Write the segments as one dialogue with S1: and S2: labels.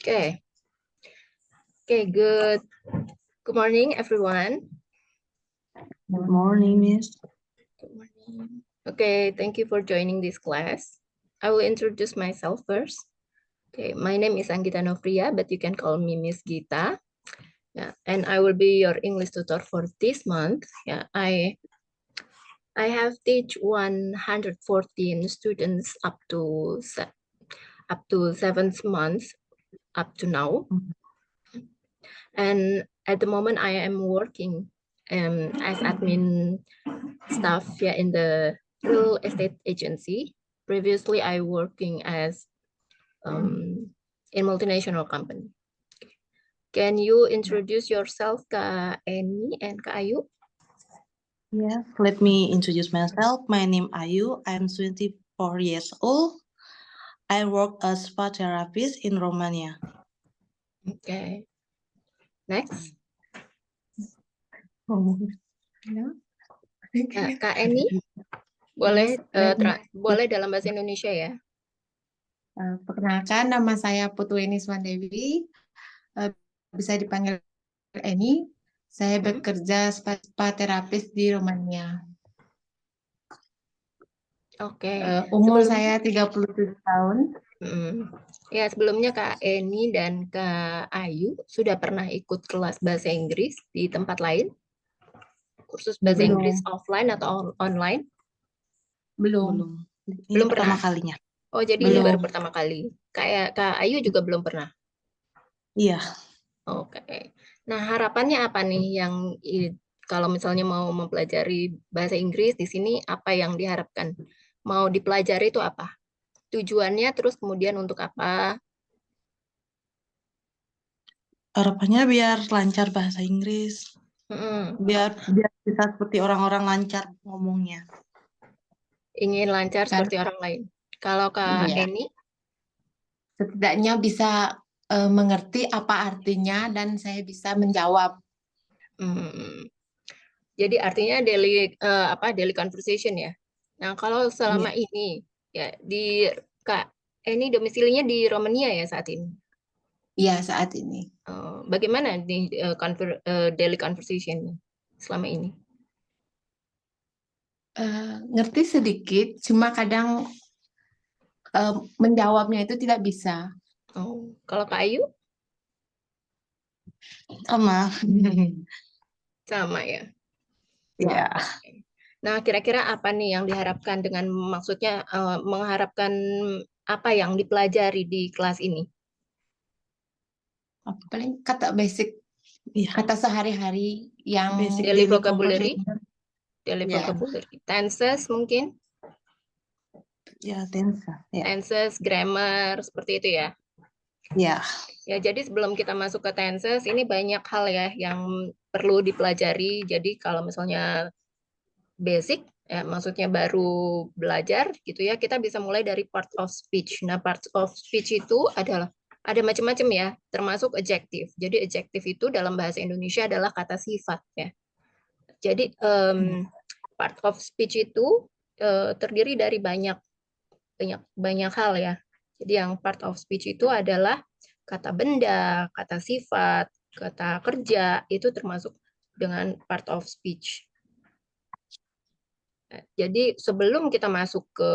S1: Okay. Okay, good morning, everyone.
S2: Good morning, Miss.
S1: Good morning. Okay, thank you for joining this class. I will introduce myself first. Okay, my name is Anggita Novria, but you can call me Miss Gita. Yeah, and I will be your English tutor for this month. Yeah, I have teach 114 students up to 7th month up to now. And at the moment, I am working as admin staff in the real estate agency. Previously, I working as in multinational company. Can you introduce yourself, Kak Eni and Kak Ayu?
S2: Yes, let me introduce myself. My name Ayu. I'm 24 years old. I work as spa therapist in Romania.
S1: Okay. Next. Kak Eni, boleh boleh dalam bahasa Indonesia ya?
S3: Perkenalkan, nama saya Putu Eni Swandewi, bisa dipanggil Eni. Saya bekerja spa terapis di Romania.
S1: Oke.
S3: Umur saya 37 tahun.
S1: Ya, sebelumnya Kak Eni dan Kak Ayu sudah pernah ikut kelas bahasa Inggris di tempat lain? Kursus bahasa Inggris offline atau online?
S3: Belum.
S2: Ini
S1: Belum
S2: pertama
S1: pernah.
S2: kalinya.
S1: Oh, jadi ini baru pertama kali. Kayak Kak Ayu juga belum pernah?
S2: Iya.
S1: Oke. Nah, harapannya apa nih yang kalau misalnya mau mempelajari bahasa Inggris di sini, apa yang diharapkan? Mau dipelajari itu apa? Tujuannya, terus kemudian untuk apa?
S2: Harapannya biar lancar bahasa Inggris. Biar bisa seperti orang-orang lancar ngomongnya.
S1: Ingin lancar seperti orang lain. Kalau Kak Eni?
S3: Setidaknya bisa mengerti apa artinya dan saya bisa menjawab.
S1: Jadi artinya daily conversation ya. Nah, kalau selama ini ya di Kak Eni domisilinya di Romania ya saat ini.
S3: Iya, saat ini.
S1: Bagaimana di daily conversation selama ini?
S3: Ngerti sedikit, cuma kadang menjawabnya itu tidak bisa.
S1: Oh, kalau Kak Ayu?
S2: Sama.
S1: Sama ya.
S2: Ya.
S1: Nah, kira-kira apa nih yang diharapkan dengan maksudnya mengharapkan apa yang dipelajari di kelas ini?
S3: Paling kata basic, kata sehari-hari yang
S2: basic
S1: daily vocabulary, tenses mungkin?
S2: Ya, tenses. Ya.
S1: Tenses, grammar, seperti itu ya?
S2: Ya.
S1: Ya, jadi sebelum kita masuk ke tenses, ini banyak hal ya yang perlu dipelajari. Jadi kalau misalnya basic, ya maksudnya baru belajar gitu ya, kita bisa mulai dari part of speech. Nah, part of speech itu adalah ada macam-macam ya, termasuk adjective. Jadi adjective itu dalam bahasa Indonesia adalah kata sifat ya. Jadi part of speech itu terdiri dari banyak hal ya. Jadi yang part of speech itu adalah kata benda, kata sifat, kata kerja, itu termasuk dengan part of speech. Jadi sebelum kita masuk ke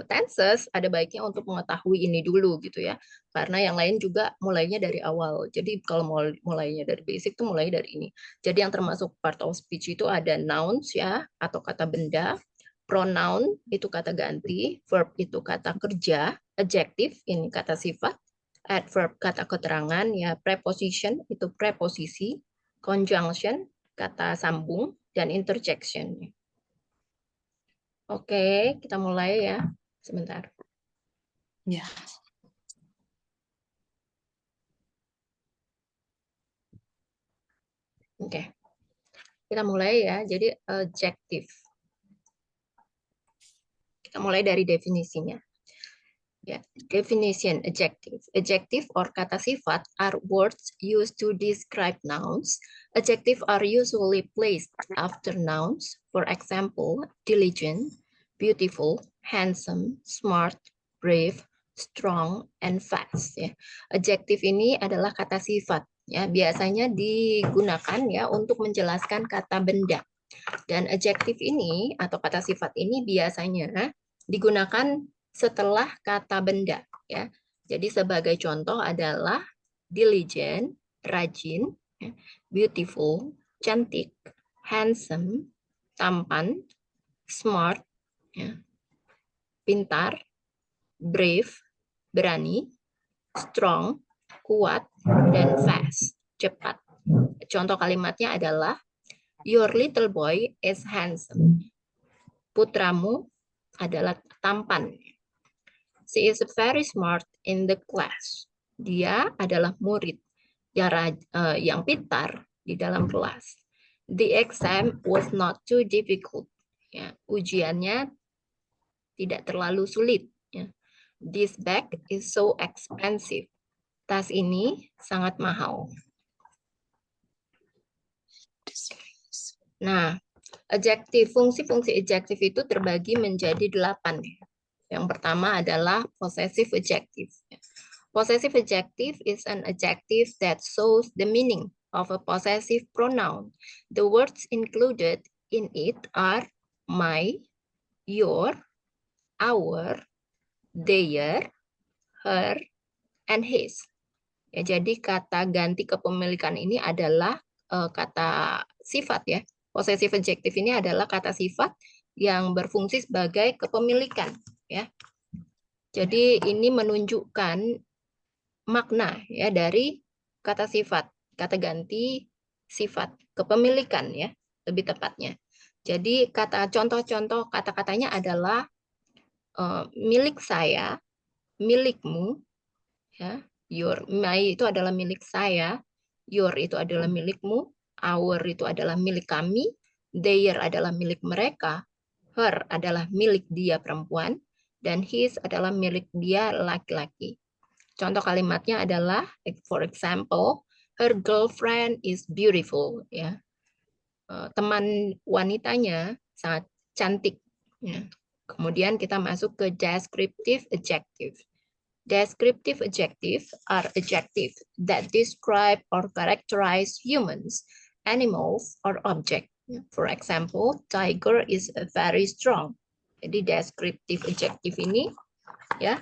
S1: tenses, ada baiknya untuk mengetahui ini dulu gitu ya. Karena yang lain juga mulainya dari awal. Jadi kalau mulainya dari basic tuh mulai dari ini. Jadi yang termasuk part of speech itu ada nouns ya atau kata benda, pronoun itu kata ganti, verb itu kata kerja, adjective ini kata sifat, adverb kata keterangan ya, preposition itu preposisi, conjunction kata sambung, dan interjection. Oke, kita mulai ya. Sebentar.
S2: Ya.
S1: Oke. Kita mulai ya. Jadi adjective. Kita mulai dari definisinya. Ya, definition adjective. Adjective or kata sifat are words used to describe nouns. Adjective are usually placed after nouns. For example, diligent, beautiful, handsome, smart, brave, strong, and fast. Ya. Adjective ini adalah kata sifat. Ya, biasanya digunakan ya untuk menjelaskan kata benda. Dan adjective ini atau kata sifat ini biasanya digunakan setelah kata benda. Ya. Jadi sebagai contoh adalah diligent, rajin, ya, beautiful, cantik, handsome, tampan, smart, ya, pintar, brave, berani, strong, kuat, dan fast, cepat. Contoh kalimatnya adalah, your little boy is handsome. Putramu adalah tampan. She is very smart in the class. Dia adalah murid yang pintar di dalam kelas. The exam was not too difficult. Ya, ujiannya tidak terlalu sulit. Ya. This bag is so expensive. Tas ini sangat mahal. Nah, adjektif, fungsi-fungsi adjektif itu terbagi menjadi 8. Yang pertama adalah possessive adjective. Possessive adjective is an adjective that shows the meaning of a possessive pronoun. The words included in it are my, your, our, their, her, and his. Ya, jadi kata ganti kepemilikan ini adalah kata sifat ya. Possessive adjective ini adalah kata sifat yang berfungsi sebagai kepemilikan ya. Jadi ini menunjukkan makna ya dari kata sifat, kata ganti sifat, kepemilikan ya, lebih tepatnya. Jadi kata contoh-contoh kata-katanya adalah milik saya, milikmu ya. Your, my itu adalah milik saya, your itu adalah milikmu, our itu adalah milik kami, their adalah milik mereka, her adalah milik dia perempuan, dan his adalah milik dia laki-laki. Contoh kalimatnya adalah, for example, her girlfriend is beautiful. Ya. Teman wanitanya sangat cantik. Ya. Kemudian kita masuk ke descriptive adjective. Descriptive adjectives are adjectives that describe or characterize humans, animals, or objects. For example, tiger is very strong. Jadi descriptive adjective ini ya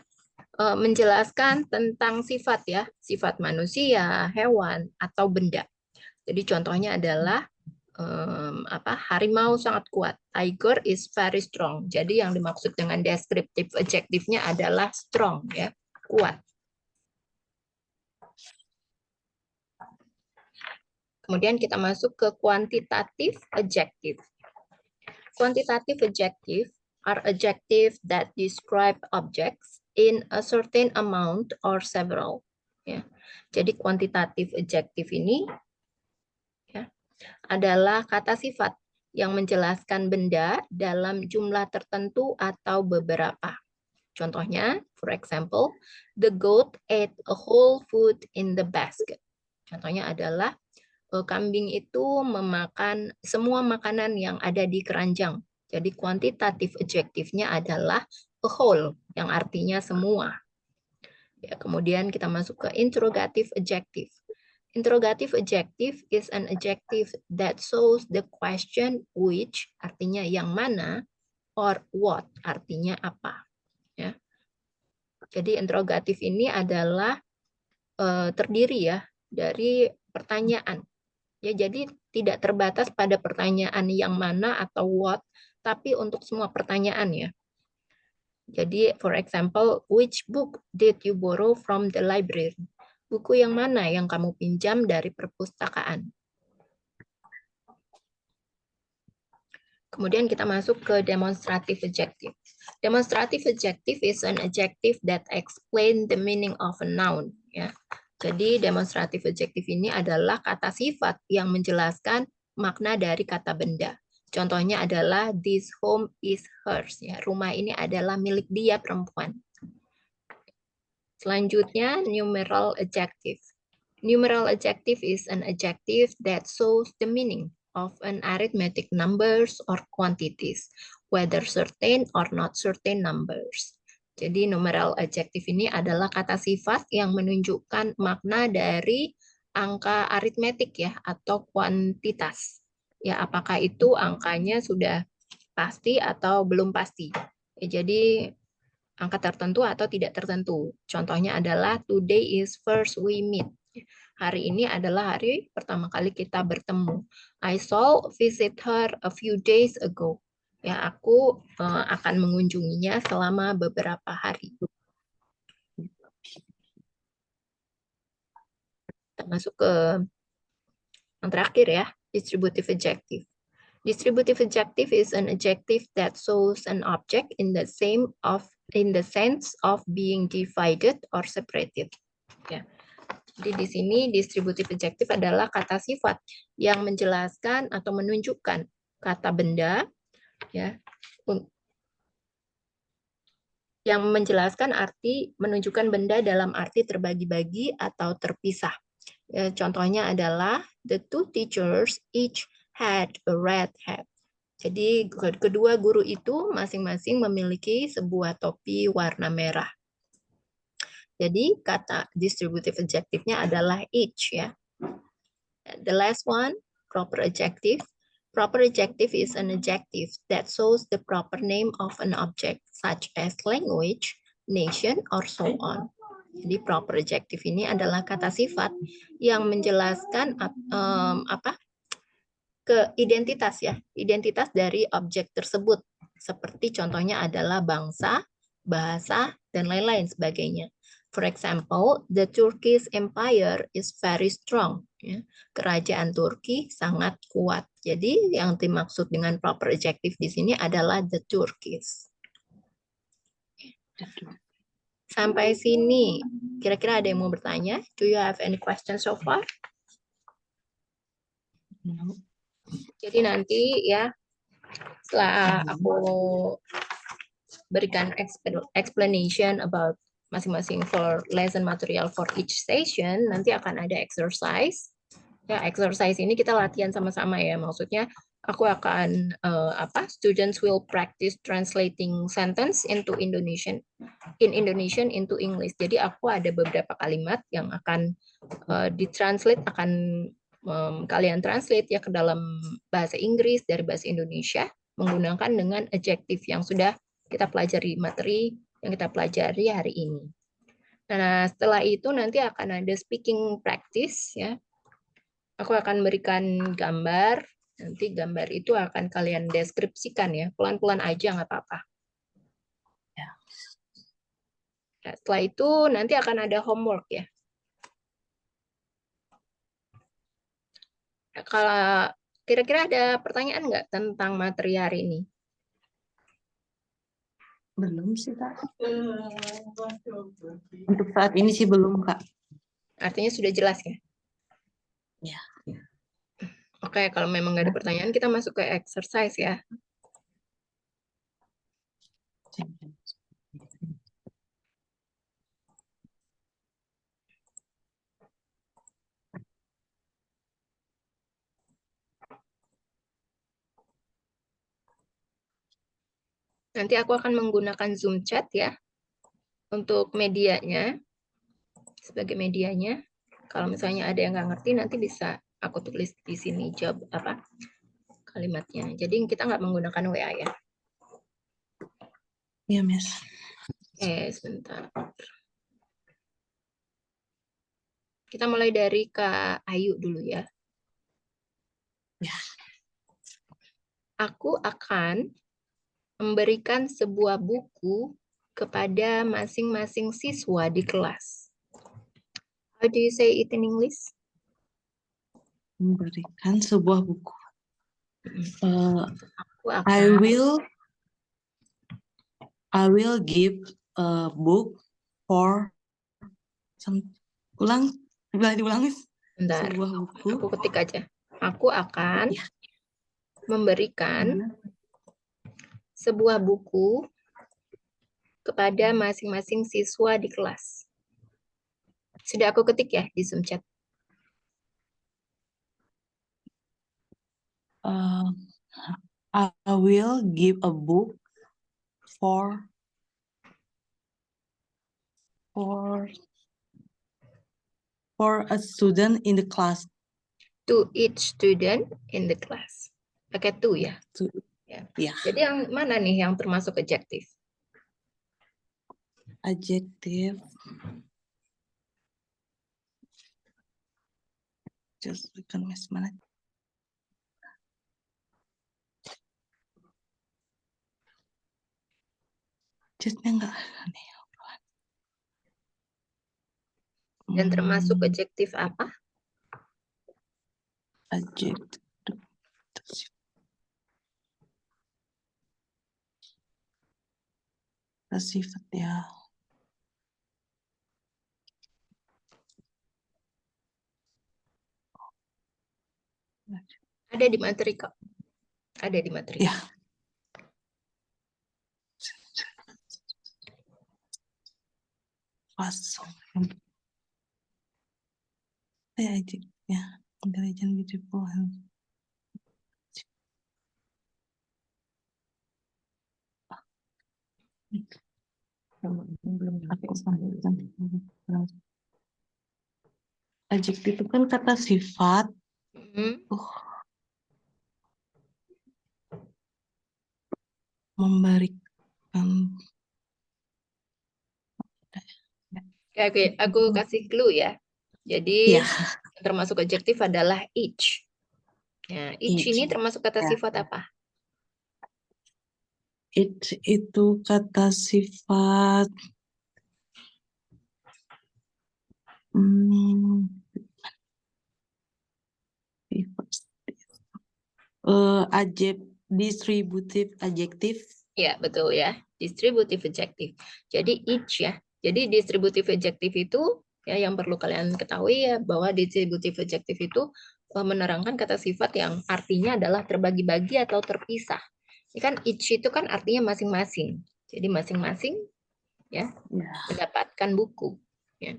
S1: menjelaskan tentang sifat ya, sifat manusia, hewan, atau benda. Jadi contohnya adalah harimau sangat kuat. Tiger is very strong. Jadi yang dimaksud dengan descriptive adjective-nya adalah strong ya. Kuat. Kemudian kita masuk ke quantitative adjective. Quantitative adjective are adjectives that describe objects in a certain amount or several. Ya. Jadi quantitative adjective ini ya, adalah kata sifat yang menjelaskan benda dalam jumlah tertentu atau beberapa. Contohnya, for example, the goat ate a whole food in the basket. Contohnya adalah kambing itu memakan semua makanan yang ada di keranjang. Jadi kuantitatif adjektifnya adalah a whole, yang artinya semua. Ya, kemudian kita masuk ke interrogative adjective. Interrogative adjective is an adjective that shows the question which, artinya yang mana, or what, artinya apa. Ya. Jadi interrogatif ini adalah terdiri ya dari pertanyaan. Ya, jadi tidak terbatas pada pertanyaan yang mana atau what, tapi untuk semua pertanyaan ya. Jadi for example, which book did you borrow from the library? Buku yang mana yang kamu pinjam dari perpustakaan? Kemudian kita masuk ke demonstrative adjective. Demonstrative adjective is an adjective that explain the meaning of a noun. Ya. Jadi demonstrative adjective ini adalah kata sifat yang menjelaskan makna dari kata benda. Contohnya adalah this home is hers. Ya. Rumah ini adalah milik dia perempuan. Selanjutnya numeral adjective. Numeral adjective is an adjective that shows the meaning of an arithmetic numbers or quantities, whether certain or not certain numbers. Jadi numeral adjective ini adalah kata sifat yang menunjukkan makna dari angka aritmetik ya atau kuantitas. Ya, apakah itu angkanya sudah pasti atau belum pasti. Ya, jadi angka tertentu atau tidak tertentu. Contohnya adalah today is first we meet. Hari ini adalah hari pertama kali kita bertemu. I saw visit her a few days ago. Ya, aku akan mengunjunginya selama beberapa hari. Kita masuk ke yang terakhir ya, distributive adjective. Distributive adjective is an adjective that shows an object in the sense of being divided or separated. Ya. Jadi di sini distributive adjective adalah kata sifat yang menjelaskan atau menunjukkan kata benda ya yang menjelaskan arti menunjukkan benda dalam arti terbagi-bagi atau terpisah. Ya, contohnya adalah the two teachers each had a red hat. Jadi kedua guru itu masing-masing memiliki sebuah topi warna merah. Jadi kata distributive adjective-nya adalah each ya. The last one, proper adjective. Proper adjective is an adjective that shows the proper name of an object such as language, nation, or so on. Jadi proper adjective ini adalah kata sifat yang menjelaskan identitas ya, identitas dari objek tersebut. Seperti contohnya adalah bangsa, bahasa, dan lain-lain sebagainya. For example, the Turkish Empire is very strong. Ya. Kerajaan Turki sangat kuat. Jadi yang dimaksud dengan proper adjective di sini adalah the Turkish. Sampai sini, kira-kira ada yang mau bertanya? Do you have any questions so far?
S2: No.
S1: Jadi nanti ya, setelah aku berikan explanation about masing-masing for lesson material for each session, nanti akan ada exercise. Ya, exercise ini kita latihan sama-sama ya. Maksudnya aku akan students will practice translating sentence into Indonesian into English. Jadi aku ada beberapa kalimat yang akan ditranslate, akan kalian translate ya ke dalam bahasa Inggris dari bahasa Indonesia menggunakan dengan adjective yang sudah kita pelajari, materi yang kita pelajari hari ini. Nah, setelah itu nanti akan ada speaking practice ya. Aku akan berikan gambar, nanti gambar itu akan kalian deskripsikan ya, pelan-pelan aja nggak apa-apa.
S2: Ya.
S1: Nah, setelah itu nanti akan ada homework ya. Nah, kalau kira-kira ada pertanyaan nggak tentang materi hari ini?
S2: Belum sih, Kak. Untuk saat ini sih belum, Kak.
S1: Artinya sudah jelas ya?
S2: Ya.
S1: Oke, kalau memang nggak ada pertanyaan, kita masuk ke exercise ya. Nanti aku akan menggunakan Zoom chat ya untuk medianya, sebagai medianya. Kalau misalnya ada yang nggak ngerti, nanti bisa aku tulis di sini jawab kalimatnya. Jadi kita nggak menggunakan WA ya.
S2: Iya, Miss.
S1: Sebentar. Kita mulai dari Kak Ayu dulu ya.
S2: Ya.
S1: Aku akan memberikan sebuah buku kepada masing-masing siswa di kelas. How do you say it in English?
S2: Memberikan sebuah buku.
S1: Aku akan
S2: I will give a book for diulang Miss.
S1: bentar,
S2: Sebuah buku.
S1: aku ketik aja. Aku akan memberikan sebuah buku kepada masing-masing siswa di kelas. Sudah aku ketik ya di Zoom chat.
S2: I will give a book for for a student in the class.
S1: To each student in the class. Pakai to ya.
S2: To,
S1: Ya.
S2: yeah.
S1: Jadi yang mana nih yang termasuk adjective?
S2: Adjective. Just bukan Miss mana? Justnya enggak aneh.
S1: Dan termasuk adjective apa?
S2: Adjective. Sifat ya.
S1: Ada di materi kok. Ada di materi.
S2: Ya. Pas. Ya, intelligent, beautiful, and adjective itu kan kata sifat. Memberikan.
S1: Oke, aku kasih clue ya. Jadi
S2: Ya.
S1: termasuk adjektif adalah each. Ya, each ini termasuk kata
S2: Ya.
S1: sifat apa?
S2: Each itu kata sifat. Distributive adjective.
S1: Ya, betul ya. Distributive adjective. Jadi each ya. Jadi distributive adjective itu ya yang perlu kalian ketahui ya bahwa distributive adjective itu menerangkan kata sifat yang artinya adalah terbagi-bagi atau terpisah. Ini kan each itu kan artinya masing-masing. Jadi masing-masing ya mendapatkan buku. Ya.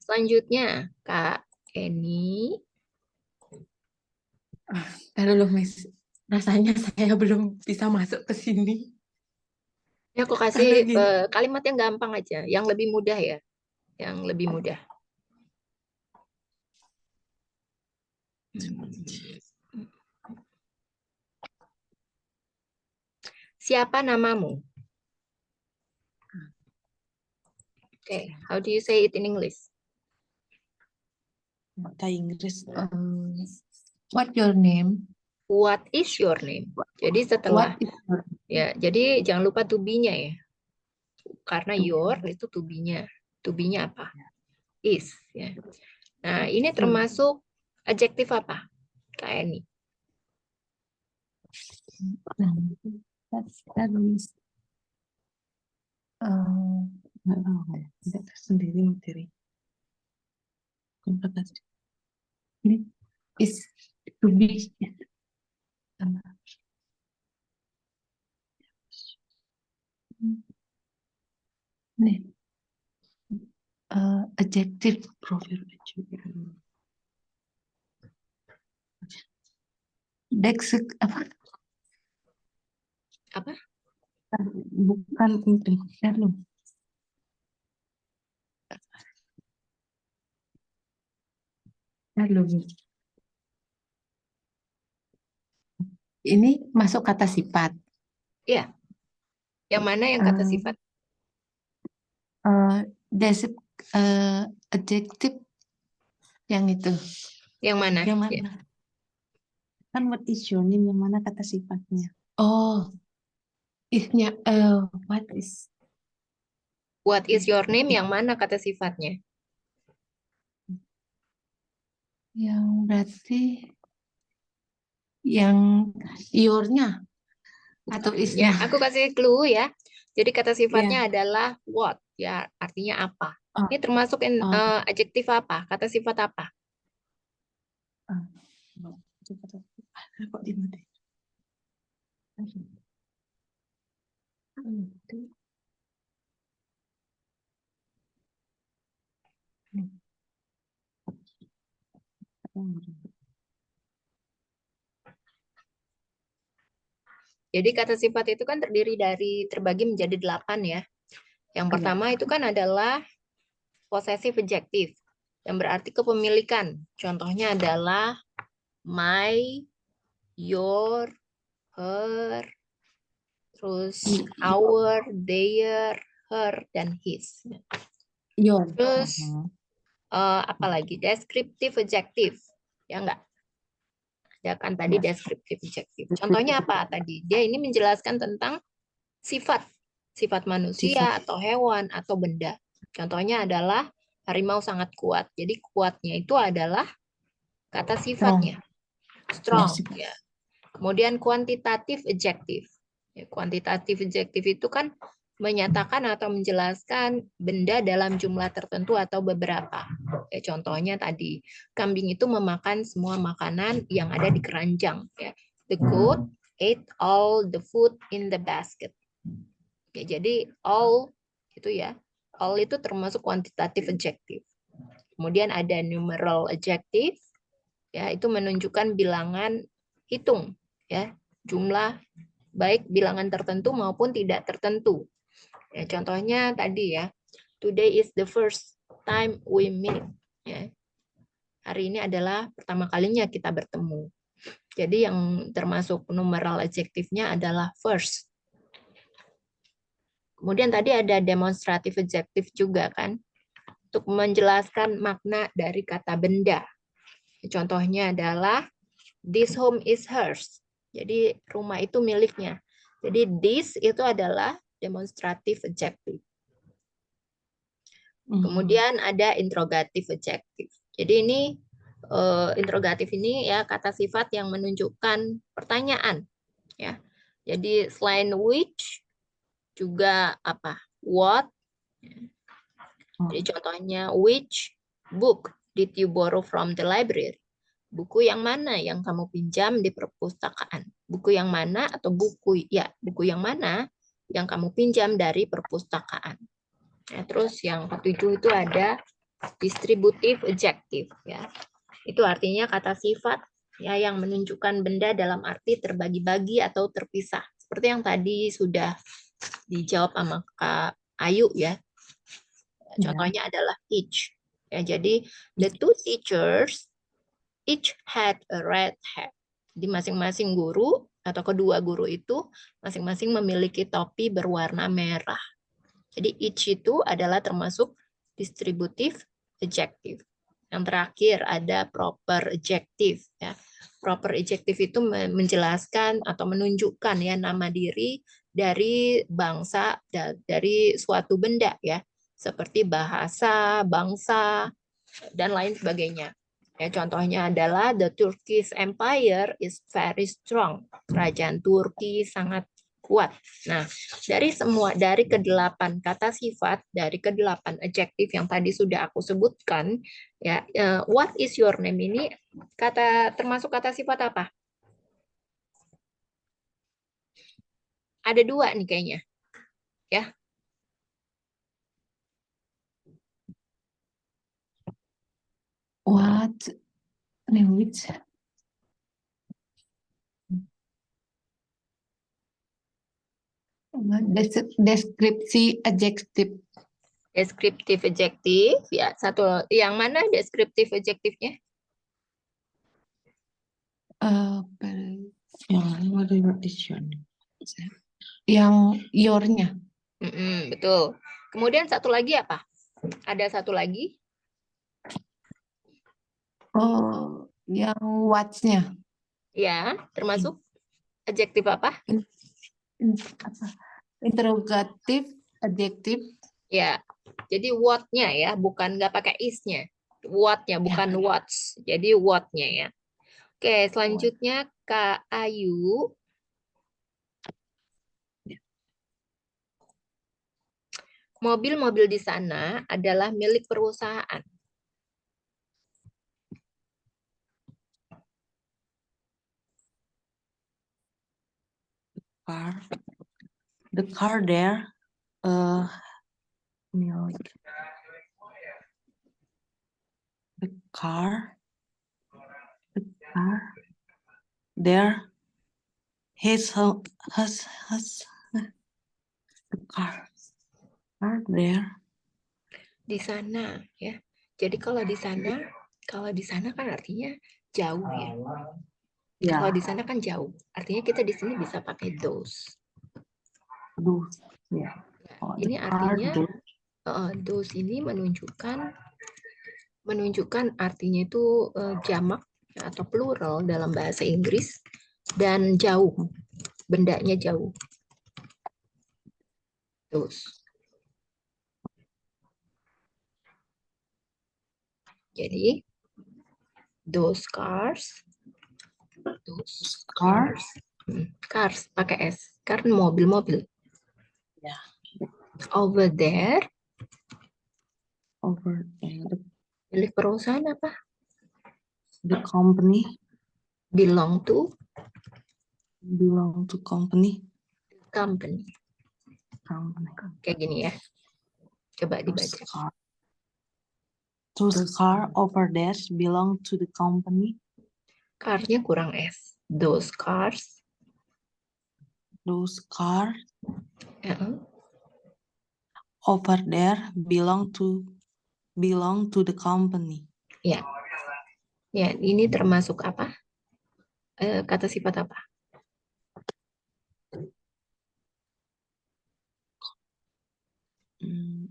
S1: Selanjutnya Kak Eni.
S3: Dulu Miss, rasanya saya belum bisa masuk ke sini.
S1: Ya, aku kasih kalimat yang gampang aja, yang lebih mudah ya, yang lebih mudah. Siapa namamu? Okay, how do you say it in English?
S2: Bahasa Inggris.
S3: What your name?
S1: What is your name? Jadi setelah ya, jadi jangan lupa to be-nya ya. Karena your itu to be-nya. To be-nya apa? Is ya. Nah, ini termasuk adjektif apa? Kak Eni.
S2: Sendiri materi.
S3: Ini is to be. Nih, adjective. Dex apa?
S1: Apa?
S2: Bukan itu.
S3: Ini masuk kata sifat.
S1: Ya. Yang mana yang kata sifat?
S3: Adjective yang itu.
S1: Yang mana?
S2: Yang mana? Ya. Kan what is your name, yang mana kata sifatnya?
S3: Oh, isnya what is?
S1: What is your name? Yang mana kata sifatnya?
S3: Yang berarti yang your-nya atau
S1: Ya,
S3: isnya.
S1: aku kasih clue ya. Jadi kata sifatnya adalah what, ya artinya apa. Ini termasuk adjektif apa? Kata sifat apa?
S2: Kok di mati?
S1: Jadi kata sifat itu kan terdiri dari terbagi menjadi 8 ya. Yang
S2: Iya.
S1: pertama itu kan adalah possessive adjective, yang berarti kepemilikan. Contohnya adalah my, your, her, terus our, their, her, dan his.
S3: Your.
S1: Terus
S2: Mhm.
S1: apa lagi? Descriptive adjective, ya enggak? Ya kan tadi
S2: Yes.
S1: descriptive adjective. Contohnya apa tadi? Dia ini menjelaskan tentang sifat manusia atau hewan atau benda. Contohnya adalah harimau sangat kuat. Jadi kuatnya itu adalah kata sifatnya. Strong. Ya. Kemudian quantitative adjective. Ya, quantitative adjective itu kan menyatakan atau menjelaskan benda dalam jumlah tertentu atau beberapa. Ya, contohnya tadi, kambing itu memakan semua makanan yang ada di keranjang. Ya. The goat ate all the food in the basket. Ya, jadi all itu ya, all itu termasuk quantitative adjective. Kemudian ada numeral adjective, ya itu menunjukkan bilangan hitung, ya jumlah baik bilangan tertentu maupun tidak tertentu. Ya, contohnya tadi ya, today is the first time we meet. Ya, hari ini adalah pertama kalinya kita bertemu. Jadi yang termasuk numeral adjektifnya adalah first. Kemudian tadi ada demonstrative adjective juga kan, untuk menjelaskan makna dari kata benda. Contohnya adalah this home is hers. Jadi rumah itu miliknya. Jadi this itu adalah demonstrative adjective. Kemudian ada interrogative adjective. Jadi ini interrogatif ini ya kata sifat yang menunjukkan pertanyaan ya. Jadi selain which juga apa? What. Jadi contohnya which book did you borrow from the library? Buku yang mana yang kamu pinjam di perpustakaan? Buku yang mana atau buku yang mana yang kamu pinjam dari perpustakaan? Nah, terus yang ketujuh itu ada distributive adjective ya. Itu artinya kata sifat ya yang menunjukkan benda dalam arti terbagi-bagi atau terpisah. Seperti yang tadi sudah dijawab sama Kak Ayu ya. Contohnya adalah each. Ya, jadi the two teachers each had a red hat. Di masing-masing guru atau kedua guru itu masing-masing memiliki topi berwarna merah. Jadi each itu adalah termasuk distributive adjective. Yang terakhir ada proper adjective ya. Proper adjective itu menjelaskan atau menunjukkan ya nama diri dari bangsa dari suatu benda ya, seperti bahasa, bangsa dan lain sebagainya. Ya, contohnya adalah the Turkish Empire is very strong. Kerajaan Turki sangat kuat. Nah, dari kedelapan kata sifat, dari kedelapan adjektif yang tadi sudah aku sebutkan, ya, what is your name ini termasuk kata sifat apa? Ada dua nih kayaknya, ya.
S3: What language? Deskripsi adjektif.
S1: Descriptive adjective, ya satu. Yang mana descriptive adjektifnya?
S3: Yang your-nya.
S1: Betul. Kemudian satu lagi apa? Ada satu lagi.
S3: Oh, yang what-nya.
S1: Ya, termasuk adjektif apa?
S3: Interrogatif adjektif.
S1: Ya, jadi what-nya ya, bukan nggak pakai is-nya. What-nya, bukan what's. Jadi what-nya ya. Oke, selanjutnya Kak Ayu. Mobil-mobil di sana adalah milik perusahaan.
S2: The car there milik. The car there his the car Are there?
S1: Di sana ya. Jadi kalau di sana kan artinya jauh ya.
S2: Ya,
S1: Kalau di sana kan jauh. Artinya kita di sini bisa pakai those.
S2: those. Ya.
S1: Ya,
S2: Oh,
S1: ini
S2: are
S1: artinya
S2: those?
S1: those ini menunjukkan artinya itu jamak atau plural dalam bahasa Inggris dan jauh. Bendanya jauh. Those. Jadi those cars,
S2: Car?
S1: cars pakai S, karena mobil-mobil.
S2: Ya.
S1: Over there,
S2: Over there.
S1: milik perusahaan apa?
S2: The company
S1: Belong to
S2: belong to company.
S1: company. Kayak gini ya. Coba
S2: Those
S1: dibaca.
S2: car. Those car over there belong to the company.
S1: Car-nya kurang S. Those cars.
S2: Those car
S1: Ya,
S2: over there belong to the company.
S1: ya. Ya, ini termasuk apa? Kata sifat apa?
S2: Hmm.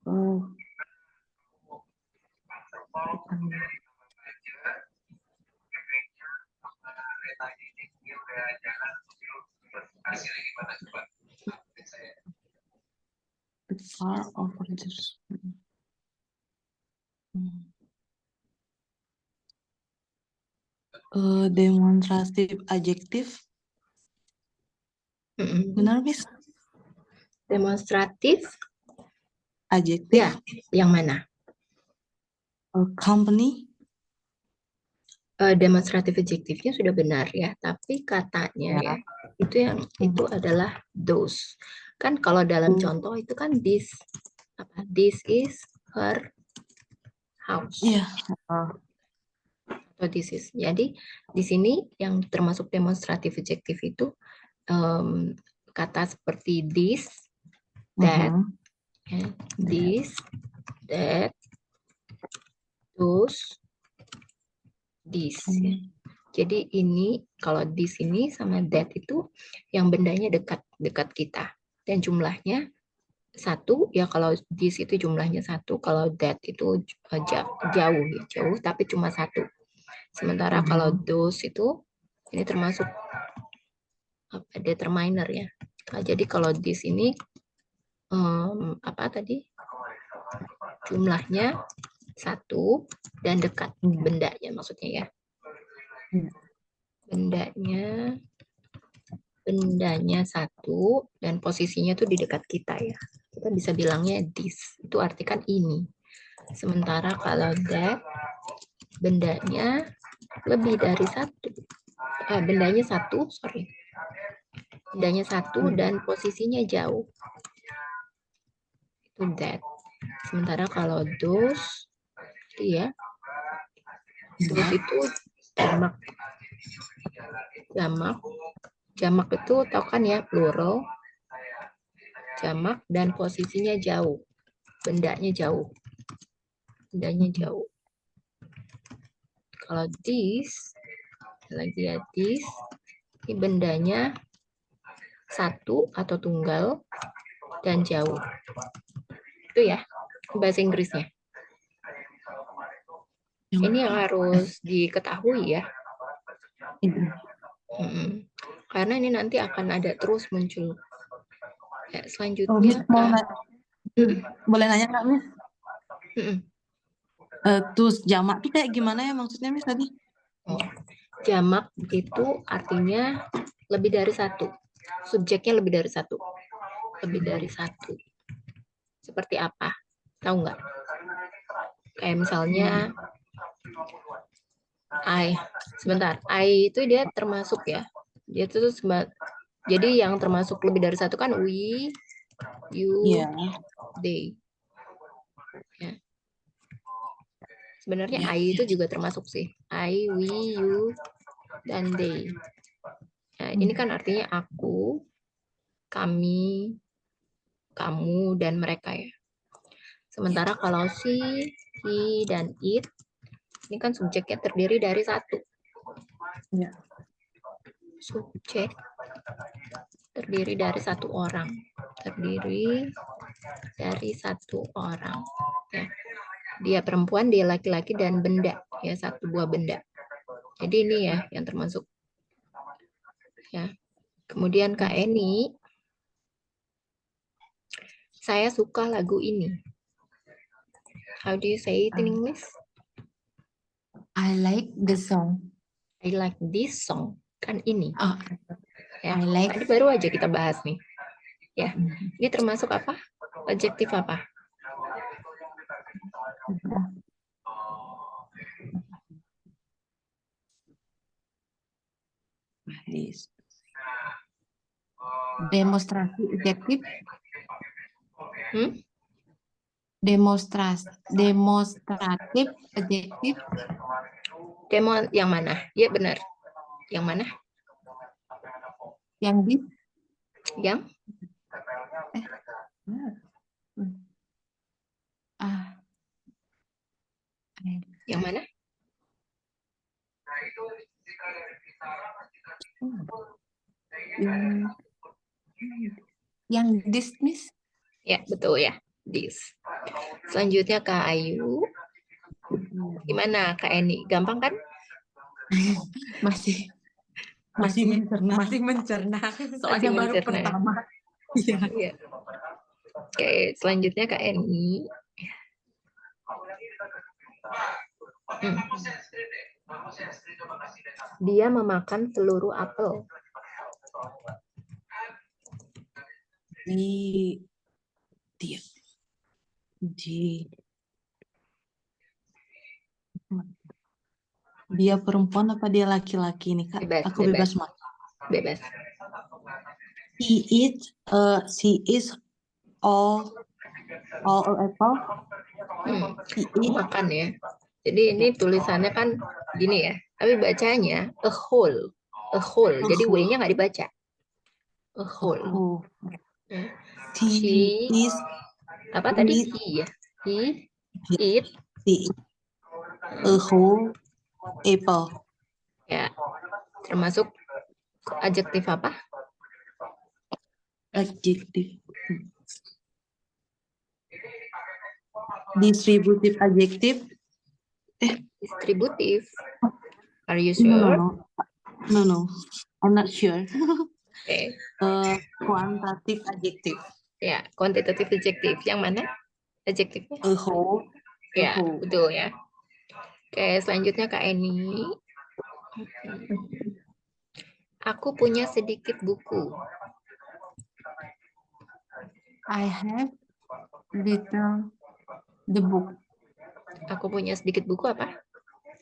S2: Oh. The car over there. Demonstrative adjective. Benar, Miss?
S1: Demonstratif.
S2: Adjective.
S1: Ya, yang mana?
S2: Company.
S1: Demonstratif adjektifnya sudah benar ya, tapi katanya ya, itu adalah those. Kan kalau dalam contoh itu kan this is her house.
S2: Iya.
S1: Atau this is. Jadi di sini yang termasuk demonstratif adjektif itu kata seperti this, that, this, that, those, this. Ya. Jadi ini kalau di sini sama that itu yang bendanya dekat kita dan jumlahnya satu ya. Kalau this itu jumlahnya satu, kalau that itu jauh tapi cuma satu. Sementara kalau those itu ini termasuk determiner ya. Nah, jadi kalau this ini apa tadi jumlahnya satu dan dekat bendanya maksudnya ya. Bendanya satu dan posisinya tuh di dekat kita ya. Kita bisa bilangnya this. Itu artikan ini. Sementara kalau that bendanya lebih dari satu. Bendanya satu, sorry. Bendanya satu dan posisinya jauh. Itu that. Sementara kalau those ya. Those itu jamak itu tahu kan ya, plural, jamak dan posisinya jauh, bendanya jauh. Kalau this lagi ya, this ini bendanya satu atau tunggal dan jauh. Itu ya bahasa Inggrisnya. Ini yang harus diketahui ya. Karena ini nanti akan ada terus muncul. Ya, selanjutnya
S2: boleh nanya nggak, Miss? Terus jamak itu kayak gimana ya maksudnya, Miss, tadi?
S1: Jamak itu artinya lebih dari satu. Subjeknya lebih dari satu. Lebih dari satu. Seperti apa? Tahu nggak? Kayak misalnya I. Sebentar. I itu dia termasuk ya. Dia itu jadi yang termasuk lebih dari satu kan we, you,
S2: Yeah.
S1: they. Ya. Sebenarnya
S2: Yeah.
S1: I itu juga termasuk sih. I, we, you, dan they. Nah, ini kan artinya aku, kami, kamu, dan mereka ya. Sementara kalau she, he, dan it, ini kan subjeknya terdiri dari satu.
S2: Ya.
S1: Subjek terdiri dari satu orang. Terdiri dari satu orang. Ya. Dia perempuan, dia laki-laki, dan benda. Ya, satu buah benda. Jadi ini ya yang termasuk. Ya. Kemudian Kak Eni, saya suka lagu ini. How do you say it in English?
S3: I like the song.
S1: I like this song. Kan ini.
S3: Oh,
S1: Ya.
S3: I like.
S1: Tadi baru aja kita bahas nih. Ya. Ini termasuk apa? Adjektif apa?
S2: This.
S3: Demonstrasi adjektif. Demonstratif adjektif.
S1: Demo yang mana? Ya benar. Yang mana?
S3: Yang di.
S1: Yang? Yang mana?
S3: Yang dismiss.
S1: Ya, betul ya. This. Selanjutnya Kak Ayu. Gimana Kak Eni? Gampang kan?
S3: Masih mencerna. Soalnya baru
S1: mencerna.
S3: pertama. Iya.
S1: Ya. Oke, selanjutnya Kak Eni. Dia memakan seluruh apel.
S2: Dia perempuan apa dia laki-laki nih Kak?
S1: Bebas,
S2: Aku bebas mak.
S1: Bebas.
S2: She is all apple.
S1: Makan ya. Jadi ini tulisannya kan gini ya. Tapi bacanya a whole. Jadi W-nya nggak dibaca. A whole. She is apa tadi? He ya. He eat
S2: a whole apple.
S1: Ya. Termasuk adjektif apa?
S2: Adjektif. Distributive adjektif.
S1: Distributif. Are you sure?
S2: No. I'm not sure.
S1: Okay.
S2: Quantitative adjektif.
S1: Ya, quantitative adjektif. Yang mana? Adjektifnya?
S2: A whole.
S1: Ya, betul ya. Oke, selanjutnya Kak Eni. Aku punya sedikit buku.
S3: I have little the book.
S1: Aku punya sedikit buku apa?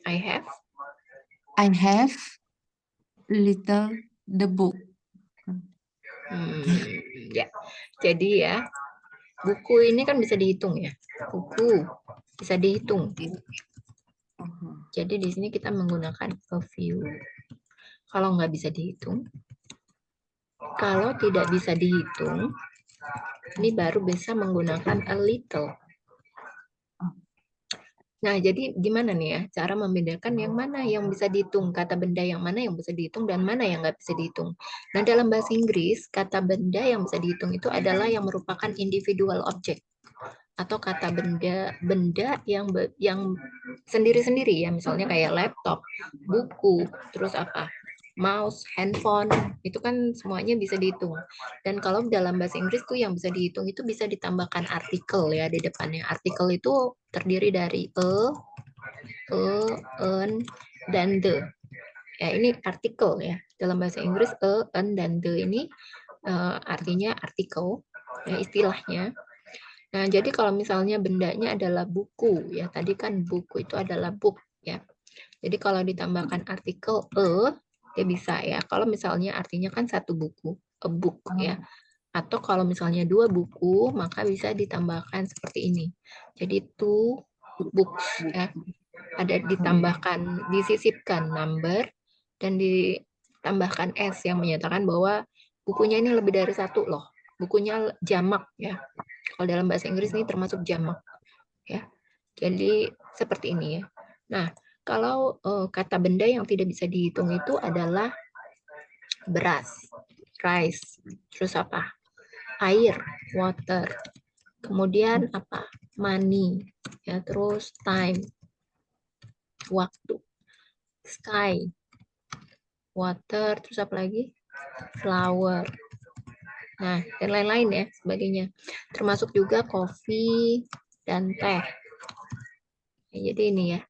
S1: I have
S3: little the book.
S1: Ya. Jadi ya, buku ini kan bisa dihitung ya. Buku bisa dihitung. Jadi di sini kita menggunakan a few. Kalau nggak bisa dihitung, kalau tidak bisa dihitung, ini baru bisa menggunakan a little. Nah, jadi gimana nih ya cara membedakan yang mana yang bisa dihitung, kata benda yang mana yang bisa dihitung dan mana yang nggak bisa dihitung. Nah, dalam bahasa Inggris, kata benda yang bisa dihitung itu adalah yang merupakan individual object atau kata benda yang sendiri-sendiri ya, misalnya kayak laptop, buku, terus apa? Mouse, handphone, itu kan semuanya bisa dihitung. Dan kalau dalam bahasa Inggris tuh yang bisa dihitung itu bisa ditambahkan artikel ya di depannya. Artikel itu terdiri dari an, dan the. Ya, ini artikel ya. Dalam bahasa Inggris an, dan the ini artinya artikel, ya, istilahnya. Nah, jadi kalau misalnya bendanya adalah buku, ya tadi kan buku itu adalah book, ya. Jadi kalau ditambahkan artikel dia bisa ya. Kalau misalnya artinya kan satu buku, a book ya. Atau kalau misalnya 2 buku, maka bisa ditambahkan seperti ini. Jadi 2 books ya. Ada ditambahkan, disisipkan number dan ditambahkan s yang menyatakan bahwa bukunya ini lebih dari satu loh. Bukunya jamak ya. Kalau dalam bahasa Inggris ini termasuk jamak ya. Jadi seperti ini ya. Nah, kalau kata benda yang tidak bisa dihitung itu adalah beras, rice, terus apa? Air, water. Kemudian apa? Money, ya, terus time, waktu, sky, water, terus apa lagi? Flower. Nah, dan lain-lain ya sebagainya. Termasuk juga kopi dan teh. Jadi ini ya,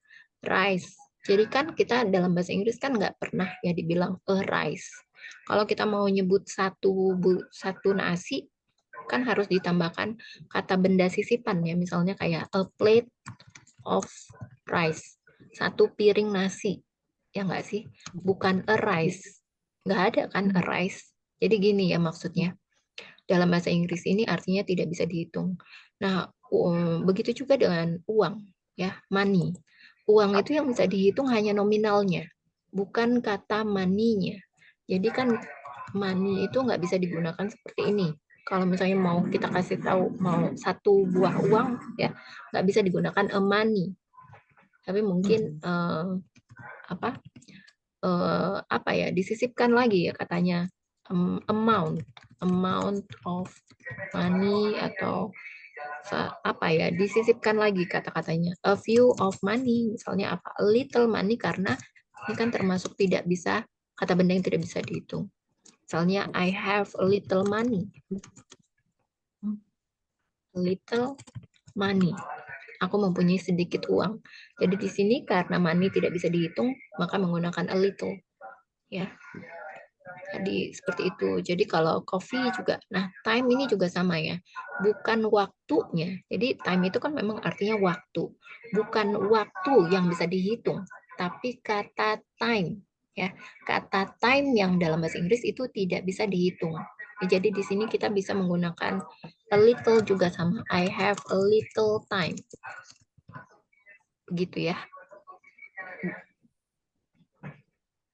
S1: rice. Jadi kan kita dalam bahasa Inggris kan nggak pernah ya dibilang a rice. Kalau kita mau nyebut satu nasi, kan harus ditambahkan kata benda sisipan ya. Misalnya kayak a plate of rice. Satu piring nasi. Ya nggak sih? Bukan a rice. Nggak ada kan a rice. Jadi gini ya maksudnya. Dalam bahasa Inggris ini artinya tidak bisa dihitung. Nah, begitu juga dengan uang, ya, money. Uang itu yang bisa dihitung hanya nominalnya, bukan kata money-nya. Jadi kan money itu nggak bisa digunakan seperti ini. Kalau misalnya mau kita kasih tahu mau satu buah uang, ya nggak bisa digunakan a money. Tapi mungkin apa ya disisipkan lagi ya katanya amount of money atau apa ya disisipkan lagi kata-katanya a few of money misalnya apa a little money karena ini kan termasuk tidak bisa kata benda yang tidak bisa dihitung. Misalnya I have a little money. A little money. Aku mempunyai sedikit uang. Jadi di sini karena money tidak bisa dihitung maka menggunakan a little ya. Jadi seperti itu. Jadi kalau coffee juga, nah time ini juga sama ya, bukan waktunya. Jadi time itu kan memang artinya waktu, bukan waktu yang bisa dihitung, tapi kata time ya, kata time yang dalam bahasa Inggris itu tidak bisa dihitung. Ya, jadi di sini kita bisa menggunakan a little juga sama, I have a little time, begitu ya.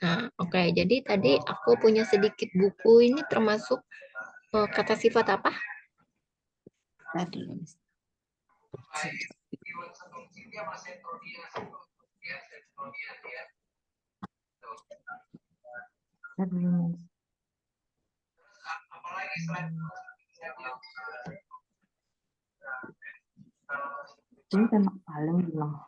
S1: Nah, oke. Jadi tadi aku punya sedikit buku ini termasuk kata sifat apa?
S2: Tadi. Ini kan paling bilang.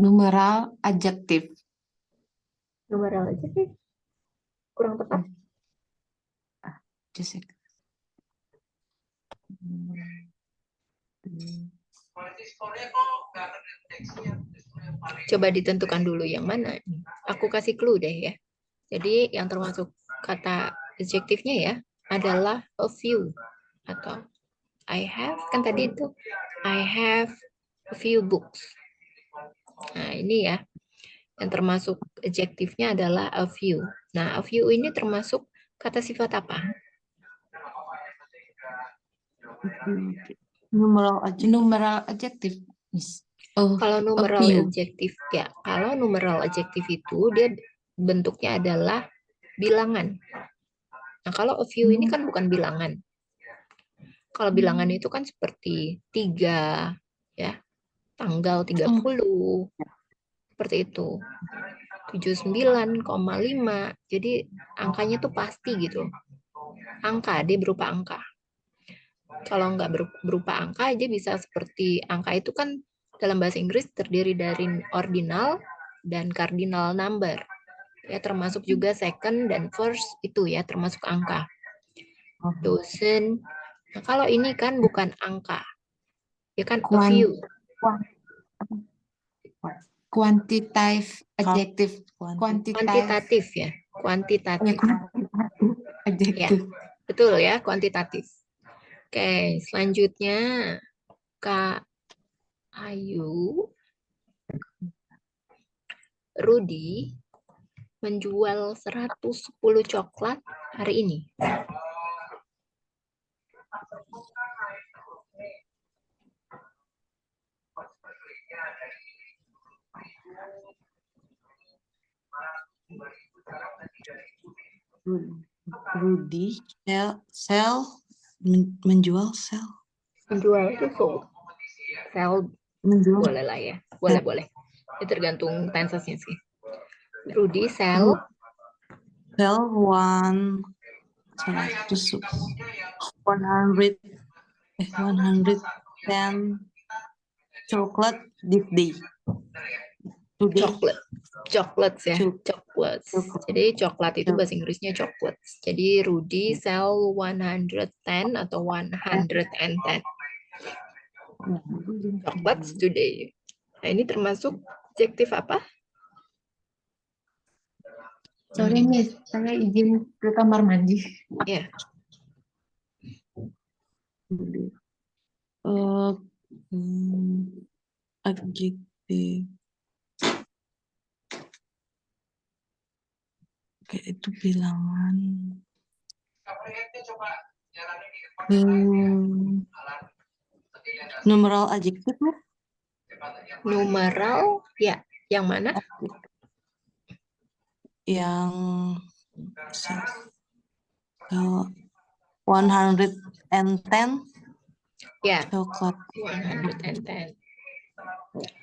S3: Numeral adjektif.
S1: Numeral aja sih. Kurang tepat.
S3: Just a second.
S1: Coba ditentukan dulu yang mana. Aku kasih clue deh ya. Jadi yang termasuk kata adjektifnya ya adalah a few atau I have kan tadi itu I have a few books. Nah ini ya yang termasuk adjektifnya adalah a few. Nah a few ini termasuk kata sifat apa?
S3: Numeral adjektif, Miss. Oh,
S1: kalau numeral adjektif ya, kalau numeral adjektif itu dia bentuknya adalah bilangan. Nah, kalau a few ini kan bukan bilangan. Kalau bilangan itu kan seperti 3 ya, tanggal 30. Seperti itu. 79,5. Jadi angkanya tuh pasti gitu. Angka, dia berupa angka. Kalau nggak berupa angka aja bisa seperti angka itu kan dalam bahasa Inggris terdiri dari ordinal dan cardinal number. Ya termasuk juga second dan first itu ya termasuk angka. Dozen. Nah, kalau ini kan bukan angka. Ya kan a few.
S3: Quantitative adjektif.
S1: Kuantitatif ya. Kuantitatif.
S3: Adjektif.
S1: Ya, betul ya, kuantitatif. Oke, selanjutnya Kak Ayu, Rudi menjual 110 coklat hari ini.
S2: Rudy menjual sell
S1: Menjual itu sold. Sell
S2: menjual
S1: boleh lah ya. Boleh. Itu tergantung tensesnya sih. Rudi sell
S2: sell 110 chocolate this day. Today.
S1: Chocolates ya. Chocolates.
S2: Chocolate.
S1: Jadi coklat itu bahasa Inggrisnya chocolates. Jadi Rudi sell 110 atau 110 chocolates today. Nah, ini termasuk adjektif apa?
S3: Sorry Miss, saya izin ke kamar mandi.
S1: Ya.
S2: Adjektif. Oke, itu bilangan. Numeral adjektif ya?
S1: Numeral ya. Yang mana?
S2: Yang 110
S1: Ya.
S2: coklat.
S1: 110.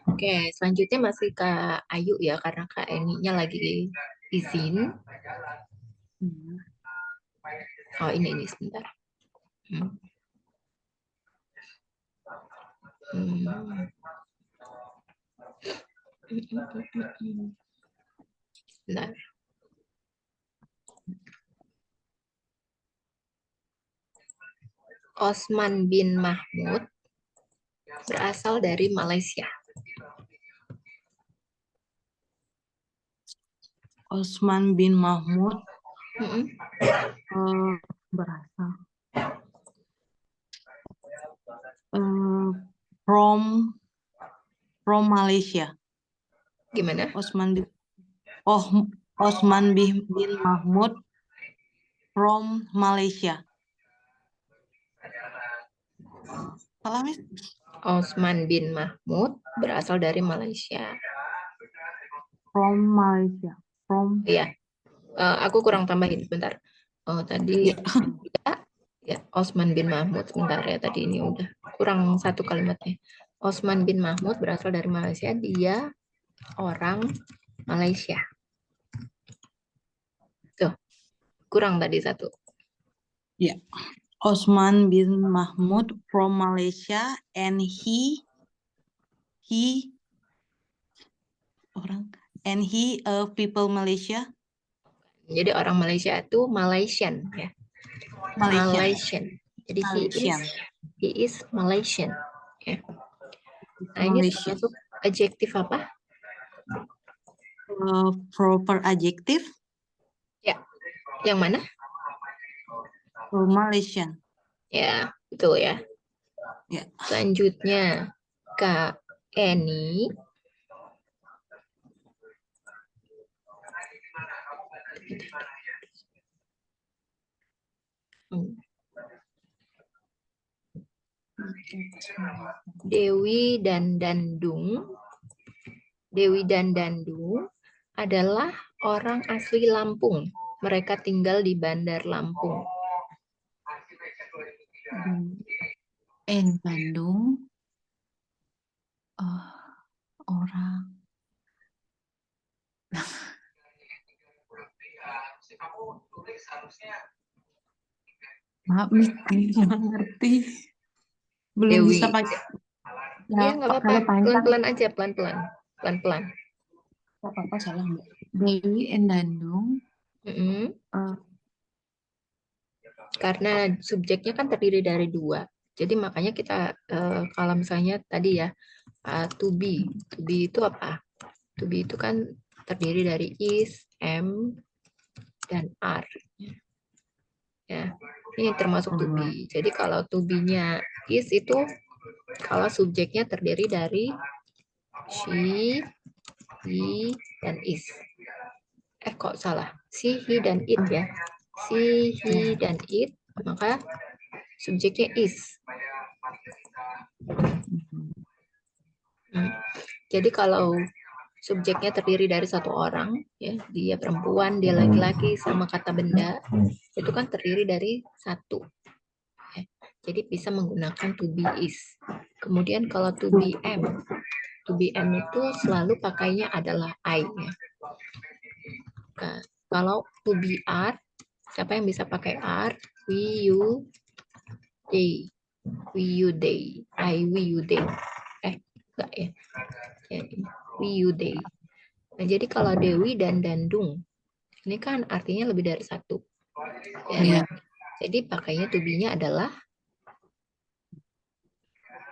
S1: Oke, selanjutnya masih Kak Ayu ya, karena Kak Eni-nya lagi izin. Oh, ini sebentar. Sebentar. Osman bin Mahmud berasal dari Malaysia.
S2: Osman bin Mahmud berasal from Malaysia.
S1: Gimana?
S2: Osman bin Mahmud from Malaysia. Salah, Miss?
S1: Osman bin Mahmud berasal dari Malaysia.
S2: From Malaysia.
S1: Iya. Aku kurang tambahin sebentar. Tadi ya Osman bin Mahmud sebentar ya, tadi ini udah kurang satu kalimatnya. Osman bin Mahmud berasal dari Malaysia, dia orang Malaysia. Tuh, kurang tadi satu.
S2: Ya. Osman bin Mahmud from Malaysia and he people Malaysia.
S1: Jadi orang Malaysia itu Malaysian ya. Malaysian. Jadi he is Malaysian. Ya. Nah, ini termasuk adjektif apa?
S2: Proper adjective.
S1: Ya. Yang mana?
S2: Malaysian.
S1: Ya, betul ya.
S2: Ya.
S1: Selanjutnya Kak Eni. Dewi dan Dandung adalah orang asli Lampung. Mereka tinggal di Bandar Lampung.
S3: Bandung. Orang. Maaf nih, nggak ngerti. Belum
S1: Dewi.
S3: bisa pakai.
S1: Ya, nggak apa-apa. Pelan-pelan aja, pelan-pelan. Pelan-pelan.
S2: Nggak apa-apa, salah Mbak.
S3: Dewi and Dandung.
S1: Karena subjeknya kan terdiri dari dua. Jadi makanya kita kalau misalnya tadi ya to be itu apa? To be itu kan terdiri dari is, am, dan are. Ya. Ini termasuk to be. Jadi kalau to be-nya is itu kalau subjeknya terdiri dari she, he, dan is. Kok salah? She, he, dan it ya. She, he, dan it. Maka subjeknya is. Jadi kalau subjeknya terdiri dari satu orang, ya, dia perempuan, dia laki-laki, sama kata benda, itu kan terdiri dari satu. Ya. Jadi bisa menggunakan to be is. Kemudian kalau to be am itu selalu pakainya adalah I. Ya. Nah, kalau to be are, siapa yang bisa pakai are? We, you, they. We, you, they. I, we, you, they. Enggak ya. We, you, they. Nah, jadi kalau Dewi dan Dandung, ini kan artinya lebih dari satu. Ya. Jadi pakainya to be-nya adalah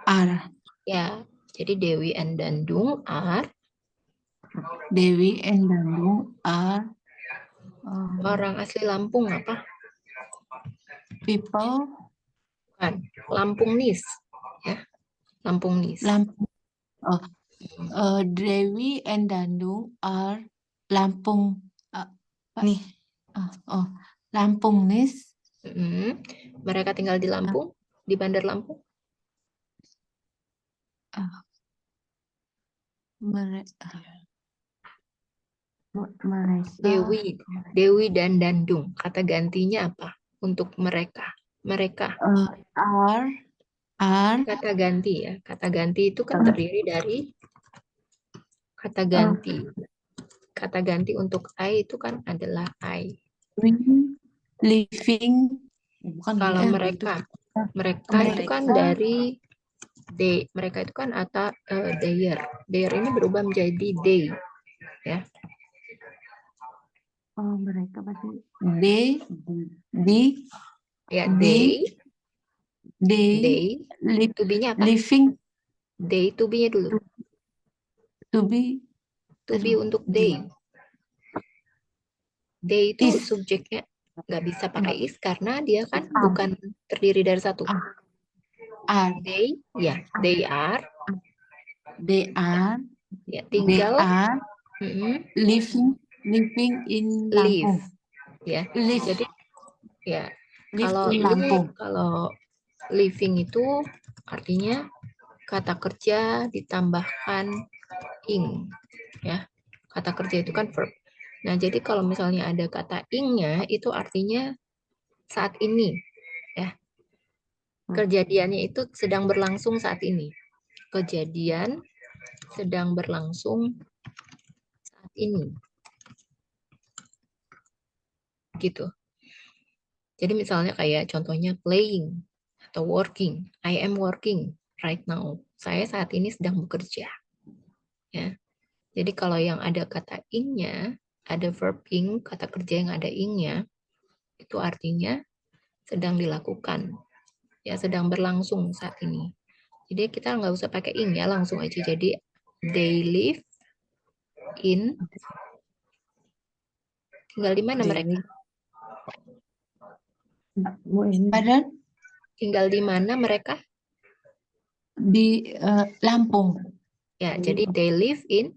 S3: are.
S1: ya. Jadi Dewi and Dandung are
S3: Dewi and Dandung are
S1: orang asli Lampung apa?
S3: people
S1: Bukan. Lampungnis. Ya. Lampungnis.
S3: Lampung. Dewi and Dandung are Lampung.
S2: Nih.
S3: Lampungnis.
S1: Mereka tinggal di Lampung, di Bandar Lampung.
S3: Mereka.
S1: Dewi dan Dandung. Kata gantinya apa untuk mereka? Mereka.
S3: Are.
S1: Kata ganti ya. Kata ganti itu kan terdiri dari kata ganti. Kata ganti untuk I itu kan adalah I.
S3: Living.
S1: Kalau mereka itu kan dari they. Mereka itu kan their. Their ini berubah menjadi they. Ya.
S3: Mereka pasti they
S1: Ya, they to be-nya apa?
S3: living.
S1: They to be-nya dulu.
S3: To be
S1: untuk they. They itu subjeknya nggak bisa pakai is karena dia kan bukan terdiri dari satu. They, ya, they are. Ya, tinggal
S3: living in Lampung.
S1: Ya,
S3: Live.
S1: jadi ya
S3: Live
S1: kalau
S3: in Lampung.
S1: Kalau living itu artinya kata kerja ditambahkan ing, ya. Kata kerja itu kan verb. Nah, jadi kalau misalnya ada kata ing-nya itu artinya saat ini, ya. Kejadiannya itu sedang berlangsung saat ini. Kejadian sedang berlangsung saat ini. Gitu. Jadi misalnya kayak contohnya playing atau working. I am working right now. Saya saat ini sedang bekerja. Ya. Jadi kalau yang ada kata ing-nya, ada verb ing, kata kerja yang ada ing-nya, itu artinya sedang dilakukan. Ya, sedang berlangsung saat ini. Jadi kita nggak usah pakai ing ya, langsung aja. Jadi they live in. Tinggal di mana mereka? Tinggal di mana mereka?
S3: Di Lampung.
S1: Ya, jadi they live in.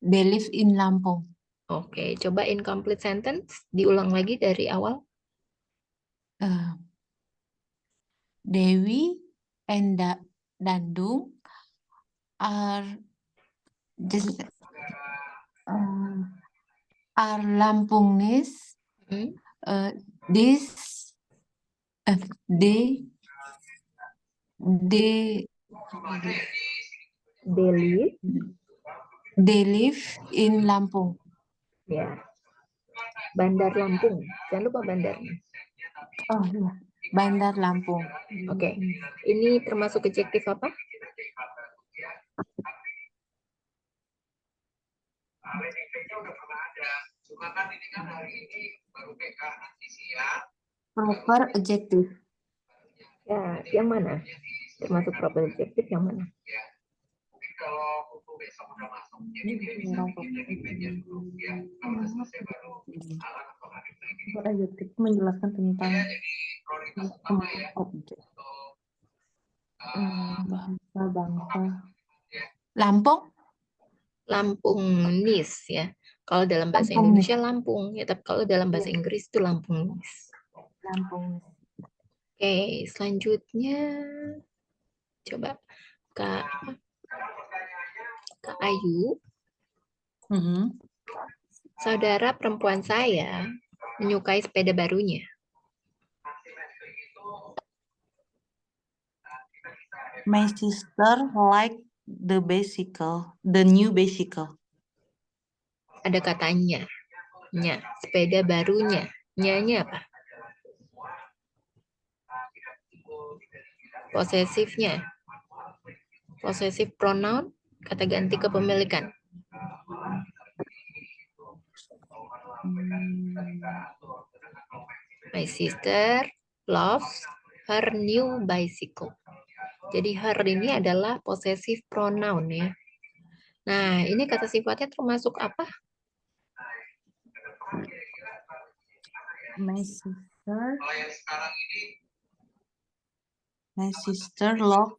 S3: They live in Lampung.
S1: Oke, coba incomplete sentence. Diulang lagi dari awal.
S3: Dewi and Dandung are Lampungnis. They live in Lampung.
S1: Ya. Bandar Lampung. Jangan lupa bandarnya.
S3: Oh iya, Bandar Lampung.
S1: Oke. Ini termasuk adjektif apa?
S3: Proper adjective.
S1: Ya, yang mana? Termasuk proper adjective yang mana?
S2: Adjektif menjelaskan tentang Objek. Bahasa bangsa.
S3: Lampung.
S1: Lampung Nis ya. Kalau dalam bahasa
S2: Lampung Nis.
S1: Indonesia Lampung ya, tapi kalau dalam bahasa Inggris itu Lampung Nis.
S2: Lampung.
S1: Oke, selanjutnya coba Kak Ayu, saudara perempuan saya menyukai sepeda barunya.
S2: My sister like the new bicycle.
S1: Ada katanya, nya, sepeda barunya. Nyanya apa? Posesifnya. Possessive pronoun, kata ganti kepemilikan. My sister loves her new bicycle. Jadi her ini adalah possessive pronoun ya. Nah, ini kata sifatnya termasuk apa?
S2: My sister love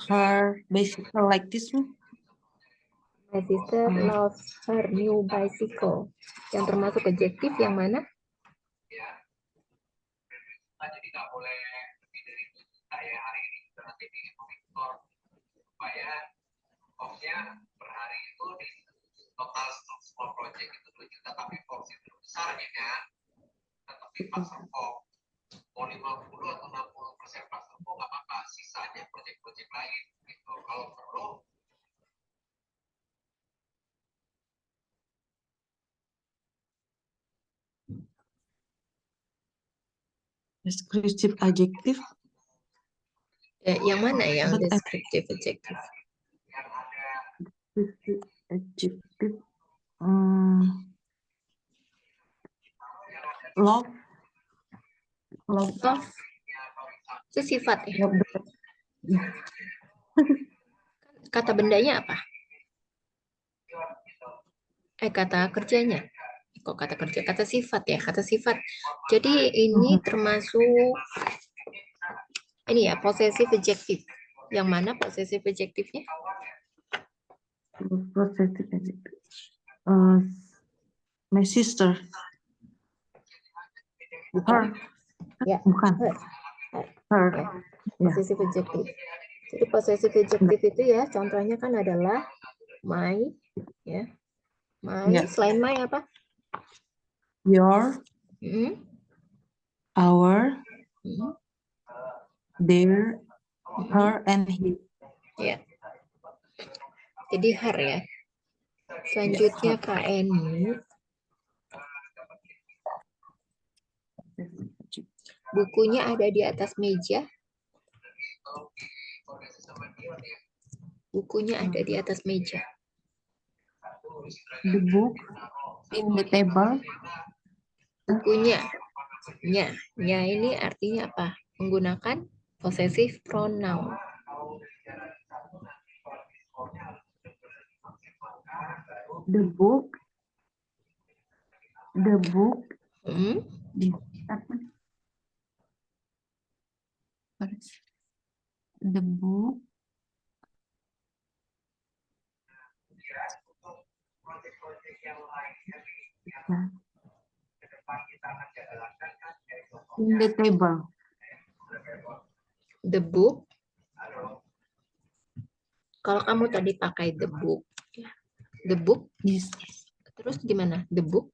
S2: her bicycle like this.
S1: My sister loves her new bicycle. Yang termasuk adjektif yang mana?
S2: Descriptive adjective.
S1: Ya, yang mana yang descriptive adjective?
S2: Descriptive adjective. Love.
S1: Love. Itu sifat ya? Kata bendanya apa? Kata kerjanya. Kok kata kerja? Kata sifat ya, kata sifat. Jadi ini termasuk ini ya, possessive adjective. Yang mana possessive adjective-nya?
S2: Possessive adjective. My sister.
S1: Bukan. Ya.
S2: Bukan. Her.
S1: Ya. Possessive adjective. Jadi possessive adjective itu ya, contohnya kan adalah my, ya. My, selain my apa?
S2: Your. Our. Their. Her and his.
S1: Ya. Jadi her ya. Selanjutnya Kak Eni. Bukunya ada di atas meja. Bukunya ada di atas meja.
S2: The book in the table.
S1: Bukunya. Nya ini artinya apa? Menggunakan possessive pronoun.
S2: The book. The book. In the table.
S1: The book. Kalau kamu tadi pakai the book. The book.
S3: Yes.
S1: Terus gimana? The book.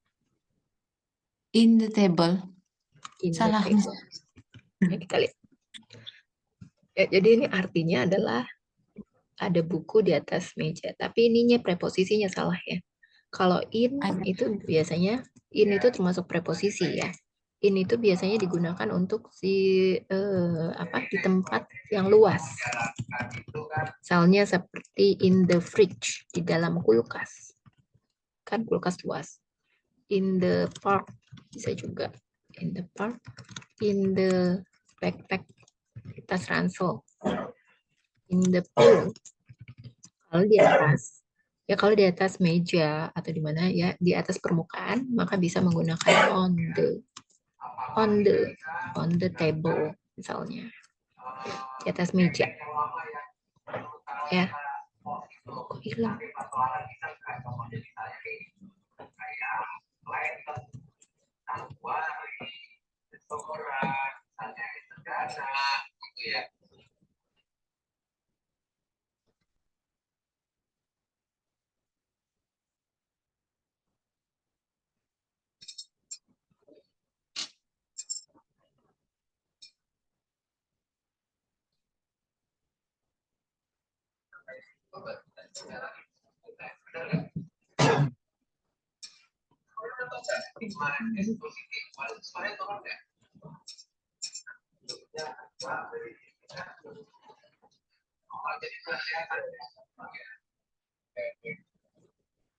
S3: In the table.
S1: In
S3: Salah.
S1: the table. Ya, kita lihat. Ya, jadi ini artinya adalah ada buku di atas meja. Tapi ininya preposisinya salah ya. Kalau in itu biasanya, in itu termasuk preposisi ya. In itu biasanya digunakan untuk di tempat yang luas. Misalnya seperti in the fridge, di dalam kulkas. Kan kulkas luas. In the park, bisa juga. In the park. In the backpack, tas ransel. In the pool. Kalau di atas. Ya kalau di atas meja atau di mana ya, di atas permukaan, maka bisa menggunakan on the. on the table misalnya, di atas meja. Ya. Kok hilang?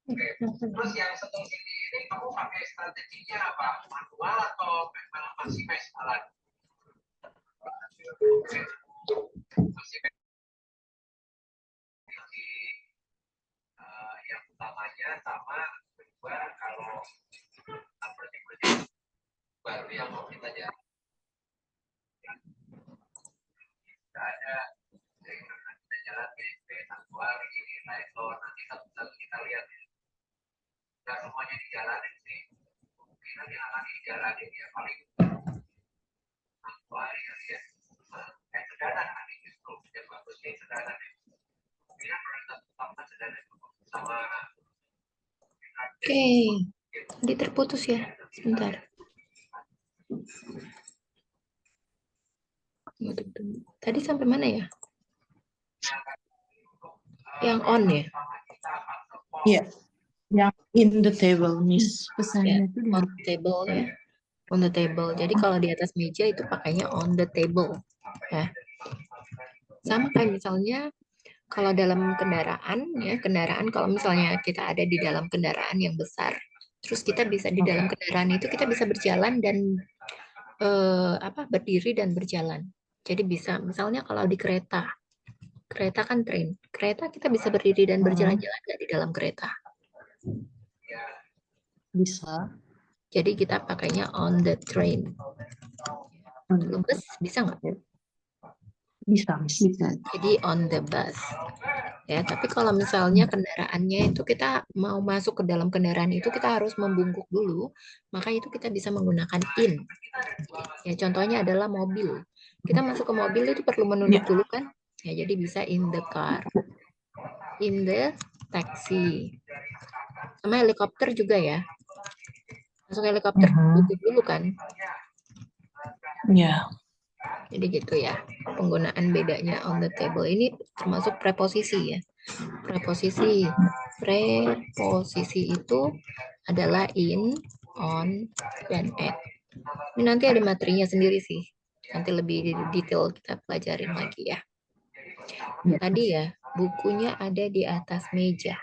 S4: Terus yang setung sini ini kamu pakai strateginya apa? Manual atau memang masih manualan? Yang utamanya sama, kedua kalau project baru yang mau kita jalan. Ada kita jalan PSP aktual ini Python, nanti satu-satu kita lihat. Tidak semuanya dijalanin sih. Kemungkinan yang akan dijalanin ya paling aktual ya. Sederhana kan justru yang bagusnya sederhana. Kemungkinan prioritas utama sederhana sama.
S1: Oke, tadi terputus ya, sebentar. Tadi sampai mana ya? Yang on ya?
S2: Iya, yang in the table, Miss.
S1: Ya,
S3: Pesannya itu di
S1: on the table ya. On the table. Jadi kalau di atas meja itu pakainya on the table. Ya. Sama kayak misalnya kalau dalam kendaraan ya, kendaraan kalau misalnya kita ada di dalam kendaraan yang besar, terus kita bisa di dalam kendaraan itu kita bisa berjalan dan berdiri dan berjalan. Jadi bisa misalnya kalau di kereta kan train. Kereta kita bisa berdiri dan berjalan-jalan nggak di dalam kereta?
S2: Bisa.
S1: Jadi kita pakainya on the train. Kalau bus bisa nggak?
S2: Bisa, Miss.
S3: bisa.
S1: Jadi on the bus. Ya, tapi kalau misalnya kendaraannya itu kita mau masuk ke dalam kendaraan itu kita harus membungkuk dulu, maka itu kita bisa menggunakan in. Ya, contohnya adalah mobil. Kita masuk ke mobil itu perlu menunduk
S2: Ya.
S1: dulu kan? Ya, jadi bisa in the car. In the taxi. Sama helikopter juga ya. Masuk helikopter duduk dulu kan?
S2: Ya.
S1: Jadi gitu ya. Penggunaan bedanya on the table ini termasuk preposisi ya. Preposisi. Preposisi itu adalah in, on, dan at. Ini nanti ada materinya sendiri sih. Nanti lebih detail kita pelajarin lagi ya. Tadi ya, bukunya ada di atas meja.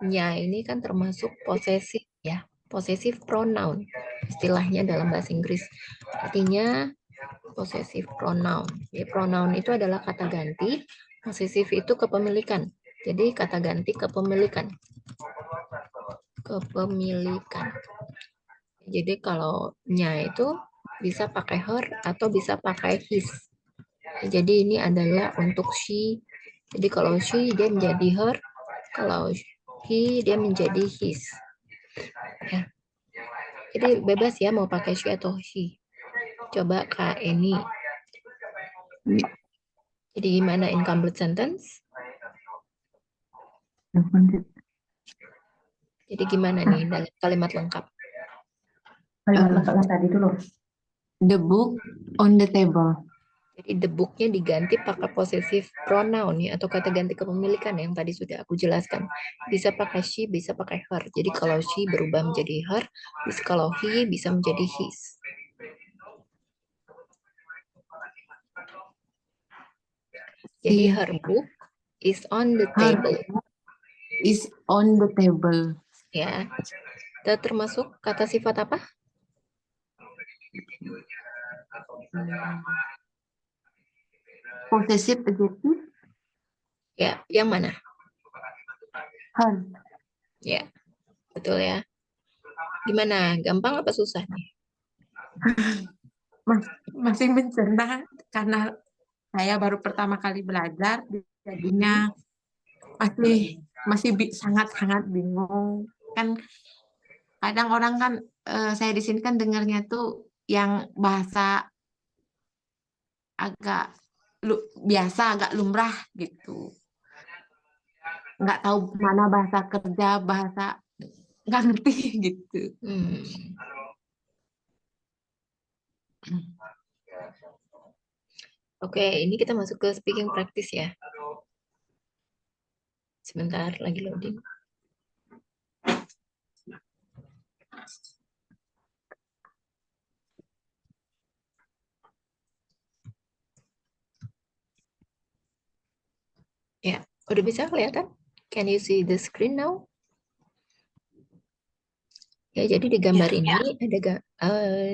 S1: Nya ini kan termasuk posesif ya. Possessive pronoun. Istilahnya dalam bahasa Inggris. Artinya possessive pronoun. Ya, pronoun itu adalah kata ganti. Possessive itu kepemilikan. Jadi kata ganti kepemilikan. Kepemilikan. Jadi kalau nya itu bisa pakai her atau bisa pakai his. Jadi ini adalah untuk she. Jadi kalau she dia menjadi her, kalau he dia menjadi his. Ya. Jadi bebas ya mau pakai she atau he. Coba Kak ini. Jadi gimana incomplete sentence? Jadi gimana nih dalam kalimat lengkap?
S2: Kalimat lengkap yang tadi dulu.
S3: The book on the table.
S1: Jadi the book-nya diganti pakai possessive pronoun ya, atau kata ganti kepemilikan yang tadi sudah aku jelaskan. Bisa pakai she, bisa pakai her. Jadi kalau she berubah menjadi her, bisa kalau he bisa menjadi his. Jadi
S3: Iya.
S1: her book is on the
S3: Her
S1: table.
S3: is on the table.
S1: Ya. Itu termasuk kata sifat apa?
S3: Possessive adjective.
S1: Ya, yang mana?
S3: Her.
S1: Ya, betul ya. Gimana? Gampang apa susah nih?
S3: masih mencerna karena saya baru pertama kali belajar, jadinya masih sangat-sangat bingung. Kan kadang orang kan saya di sini kan dengarnya tuh yang bahasa agak biasa, agak lumrah gitu. Nggak tahu mana bahasa kerja, bahasa nggak ngerti gitu.
S1: Oke, ini kita masuk ke speaking practice ya. Sebentar lagi loading. Ya, udah bisa kelihatan? Can you see the screen now? Ya, jadi di gambar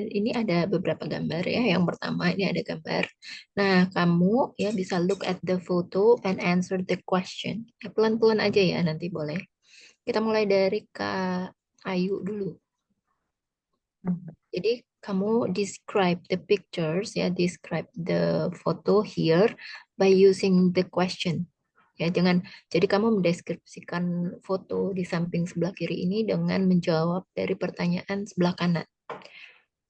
S1: ini ada beberapa gambar ya. Yang pertama ini ada gambar. Nah, kamu ya bisa look at the photo and answer the question. Ya, pelan-pelan aja ya, nanti boleh. Kita mulai dari Kak Ayu dulu. Jadi kamu describe the pictures ya, describe the photo here by using the question. Ya, jadi kamu mendeskripsikan foto di samping sebelah kiri ini dengan menjawab dari pertanyaan sebelah kanan.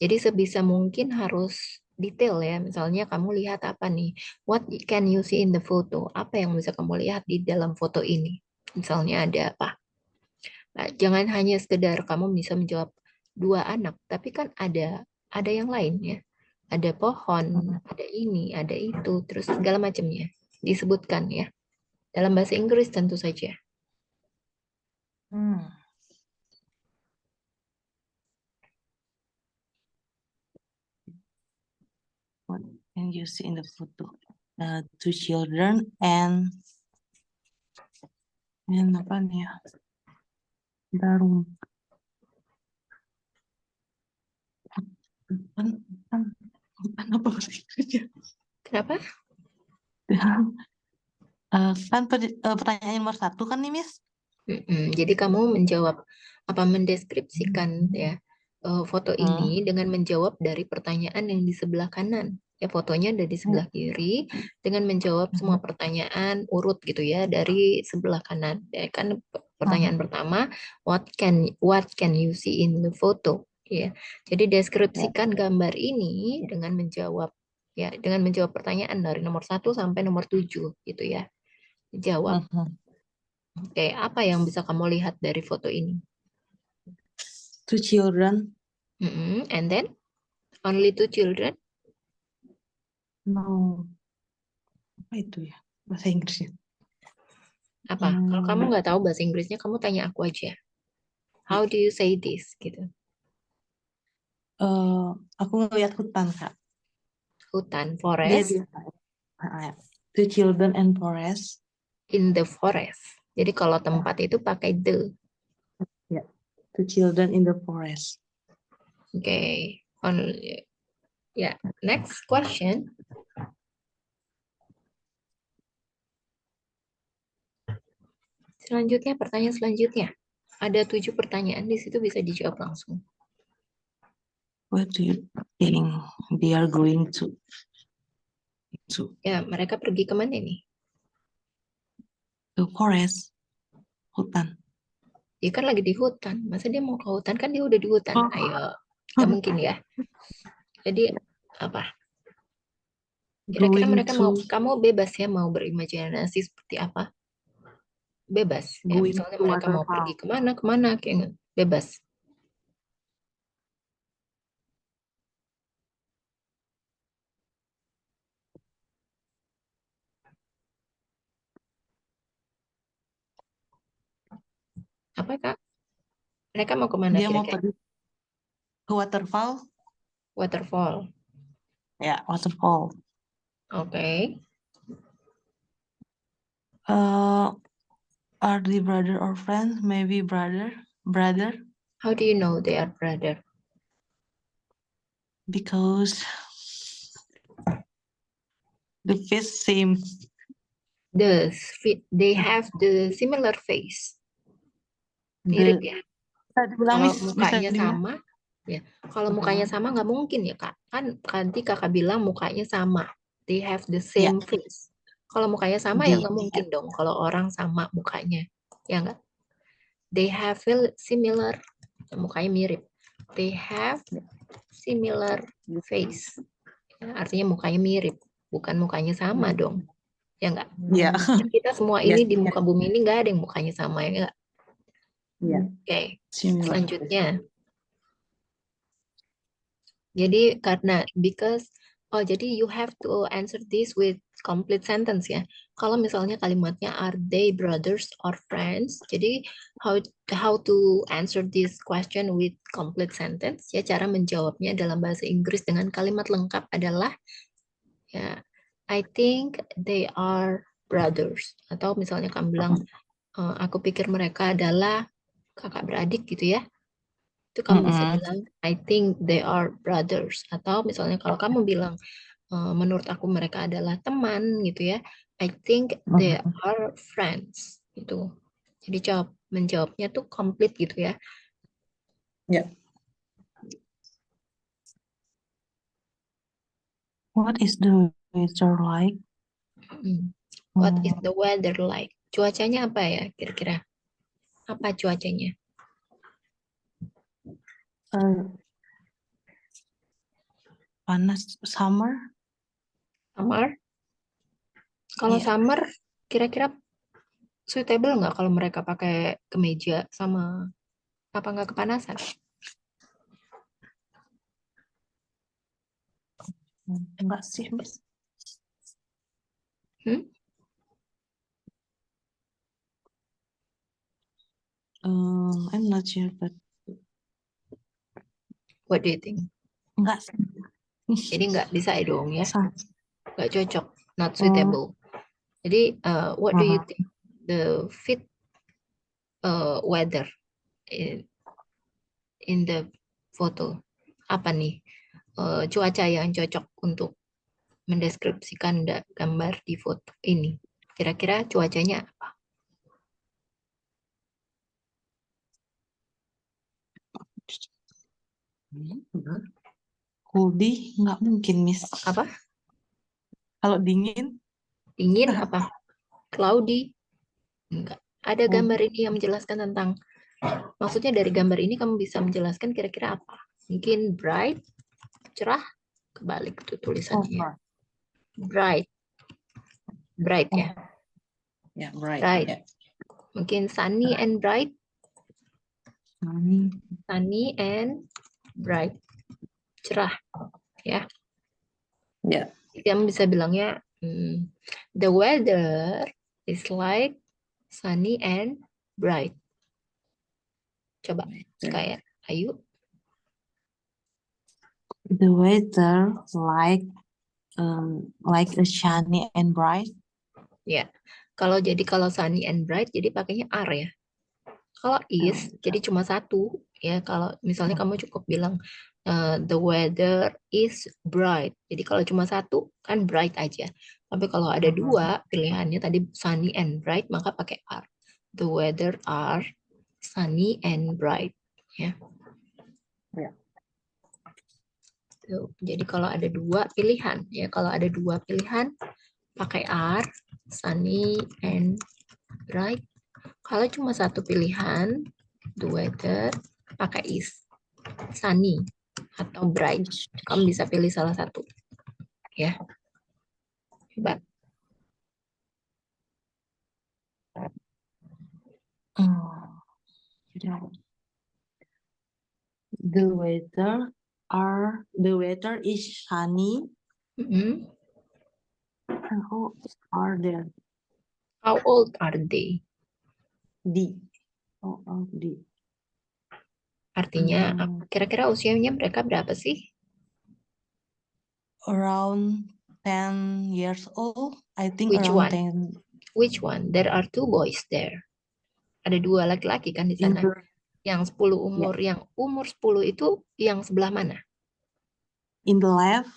S1: Jadi sebisa mungkin harus detail ya. Misalnya kamu lihat apa nih? What can you see in the photo? Apa yang bisa kamu lihat di dalam foto ini? Misalnya ada apa? Nah, jangan hanya sekedar kamu bisa menjawab 2 anak, tapi kan ada yang lain ya. Ada pohon, ada ini, ada itu, terus segala macamnya disebutkan ya. Dalam bahasa Inggris tentu saja.
S2: What can you see in the photo? 2 children and apa nih ya? The room. Bukan apa bahasa Inggrisnya?
S1: Kenapa?
S2: Kan pertanyaan nomor 1 kan nih, Miss?
S1: Jadi kamu mendeskripsikan ya foto ini dengan menjawab dari pertanyaan yang di sebelah kanan. Ya, fotonya ada di sebelah kiri dengan menjawab semua pertanyaan urut gitu ya dari sebelah kanan. Ya, kan pertanyaan pertama, what can you see in the photo? Ya. Jadi deskripsikan gambar ini dengan menjawab pertanyaan dari nomor 1 sampai nomor 7 gitu ya. Jawab. Oke, apa yang bisa kamu lihat dari foto ini?
S2: 2 children.
S1: And then only 2 children?
S2: No. Apa itu ya bahasa Inggrisnya?
S1: Apa? Kalau kamu nggak tahu bahasa Inggrisnya, kamu tanya aku aja. How do you say this? Gitu.
S2: Aku ngeliat hutan, Kak.
S1: Hutan, forest.
S2: Dia 2 children and forest.
S1: In the forest. Jadi kalau tempat itu pakai the.
S2: Ya, 2 children in the forest.
S1: Okay. Next question. Selanjutnya, pertanyaan selanjutnya. Ada 7 pertanyaan di situ bisa dijawab langsung.
S2: Where do you think they are going to?
S1: Ya, mereka pergi kemana nih?
S2: The forest. Hutan.
S1: Dia kan lagi di hutan. Masa dia mau ke hutan? Kan dia udah di hutan. Ayo. Gak mungkin ya. Jadi, apa? Kira-kira mereka kamu bebas ya mau berimajinasi seperti apa? Bebas. Ya, misalnya mereka mau pergi kemana, kayak bebas. Apa, Kak? Mereka mau kemana
S2: Dia mau
S1: kira-kira?
S2: pergi ke waterfall.
S1: Waterfall.
S2: Ya, waterfall.
S1: Oke.
S2: Are they brother or friends? Maybe brother.
S1: How do you know they are brother?
S2: Because the face same.
S1: They have the similar face. Mirip ya. Kalau mukanya sama, Ya, kalau mukanya sama nggak mungkin ya Kak. Kan tadi Kakak bilang mukanya sama. They have the
S2: Ya,
S1: same face. Kalau mukanya sama ya nggak
S2: they
S1: mungkin dong kalau orang sama mukanya. Ya nggak? They have similar. Mukanya mirip. They have similar face. Ya, artinya mukanya mirip. Bukan mukanya sama dong. Ya nggak?
S2: ya.
S1: Kan kita semua
S2: Yes,
S1: ini di muka bumi ini nggak ada yang mukanya sama ya nggak?
S2: ya.
S1: Oke,
S2: Similar.
S1: selanjutnya. Jadi jadi you have to answer this with complete sentence ya. Kalau misalnya kalimatnya are they brothers or friends? Jadi how to answer this question with complete sentence? Ya, cara menjawabnya dalam bahasa Inggris dengan kalimat lengkap adalah ya I think they are brothers. Atau misalnya kamu bilang aku pikir mereka adalah kakak beradik gitu ya. Itu kamu bisa bilang I think they are brothers. Atau misalnya kalau kamu bilang menurut aku mereka adalah teman gitu ya, I think they are friends gitu. Jadi menjawabnya tuh komplit gitu ya.
S2: Ya. What is the weather like?
S1: What is the weather like? Cuacanya apa ya kira-kira? Apa cuacanya?
S2: Panas, summer?
S1: Summer? Kalau
S2: Iya.
S1: summer, kira-kira suitable nggak kalau mereka pakai kemeja sama apa nggak kepanasan?
S2: Enggak sih, Miss. I'm not sure, but
S1: What do you think?
S2: enggak sih.
S1: Jadi nggak bisa ya dong ya,
S2: Sa-
S1: nggak cocok, not suitable. Jadi what do you think the fit weather in the photo? Apa nih cuaca yang cocok untuk mendeskripsikan gambar di foto ini? Kira-kira cuacanya apa?
S2: Hoodie nggak mungkin, Miss.
S1: Apa?
S2: Kalau dingin,
S1: Dingin apa? Cloudy? Enggak. Ada gambar ini yang menjelaskan tentang, maksudnya dari gambar ini kamu bisa menjelaskan kira-kira apa? Mungkin bright, cerah, kebalik tuh tulisannya. Bright. Bright ya.
S2: ya, right.
S1: Bright.
S2: Ya.
S1: Mungkin sunny and bright.
S2: Sunny.
S1: Sunny and bright. Cerah. Ya.
S2: Ya.
S1: Kamu bisa bilangnya, the weather is like sunny and bright. Coba, kayak Ayu.
S2: The weather like a sunny and bright.
S1: Ya. Kalau sunny and bright, jadi pakainya are ya. Kalau is, jadi cuma satu. Ya, kalau misalnya kamu cukup bilang the weather is bright. Jadi kalau cuma satu, kan bright aja. Tapi kalau ada dua pilihannya tadi sunny and bright, maka pakai are. The weather are sunny and bright. Ya.
S2: Ya.
S1: Tuh, jadi kalau ada dua pilihan, ya kalau ada dua pilihan, pakai are, sunny and bright. Kalau cuma satu pilihan, the weather, pakai is, sunny atau bright. Kamu bisa pilih salah satu. Ya. Coba.
S2: The weather is sunny. How are they?
S1: How old are they? Artinya, kira-kira usianya mereka berapa sih?
S2: Around 10 years old. I think
S1: Which
S2: around
S1: one?
S2: 10.
S1: Which one? There are two boys there. Ada dua laki-laki kan di sana. Yang 10 umur, yang umur 10 itu yang sebelah mana?
S2: In the left.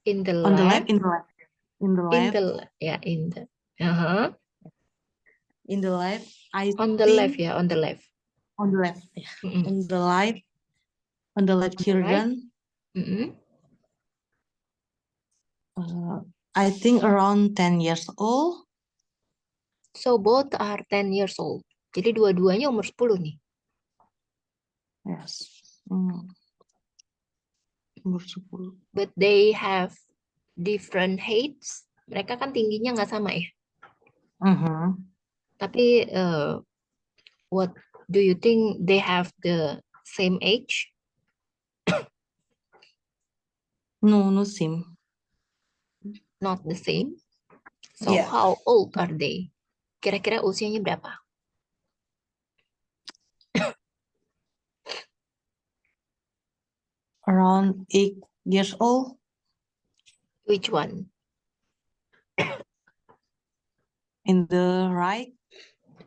S1: In the
S2: On the
S1: left.
S2: left, in the left. In the left.
S1: In the. Uh-huh.
S2: In the left, I
S1: On the
S2: think.
S1: left ya, on the left.
S2: On the left, yeah. On the left, On the left
S1: On the right.
S2: children,
S1: Mm-mm.
S2: I think around 10 years old.
S1: So both are 10 years old. Jadi dua-duanya umur 10 nih.
S2: Yes. Umur 10.
S1: But they have different heights. Mereka kan tingginya nggak sama ya. Tapi what do you think they have the same age?
S2: No, no same.
S1: Not the same. So
S2: Yeah.
S1: how old are they? Kira-kira usianya berapa?
S2: Around 8 years old.
S1: Which one?
S2: In the right.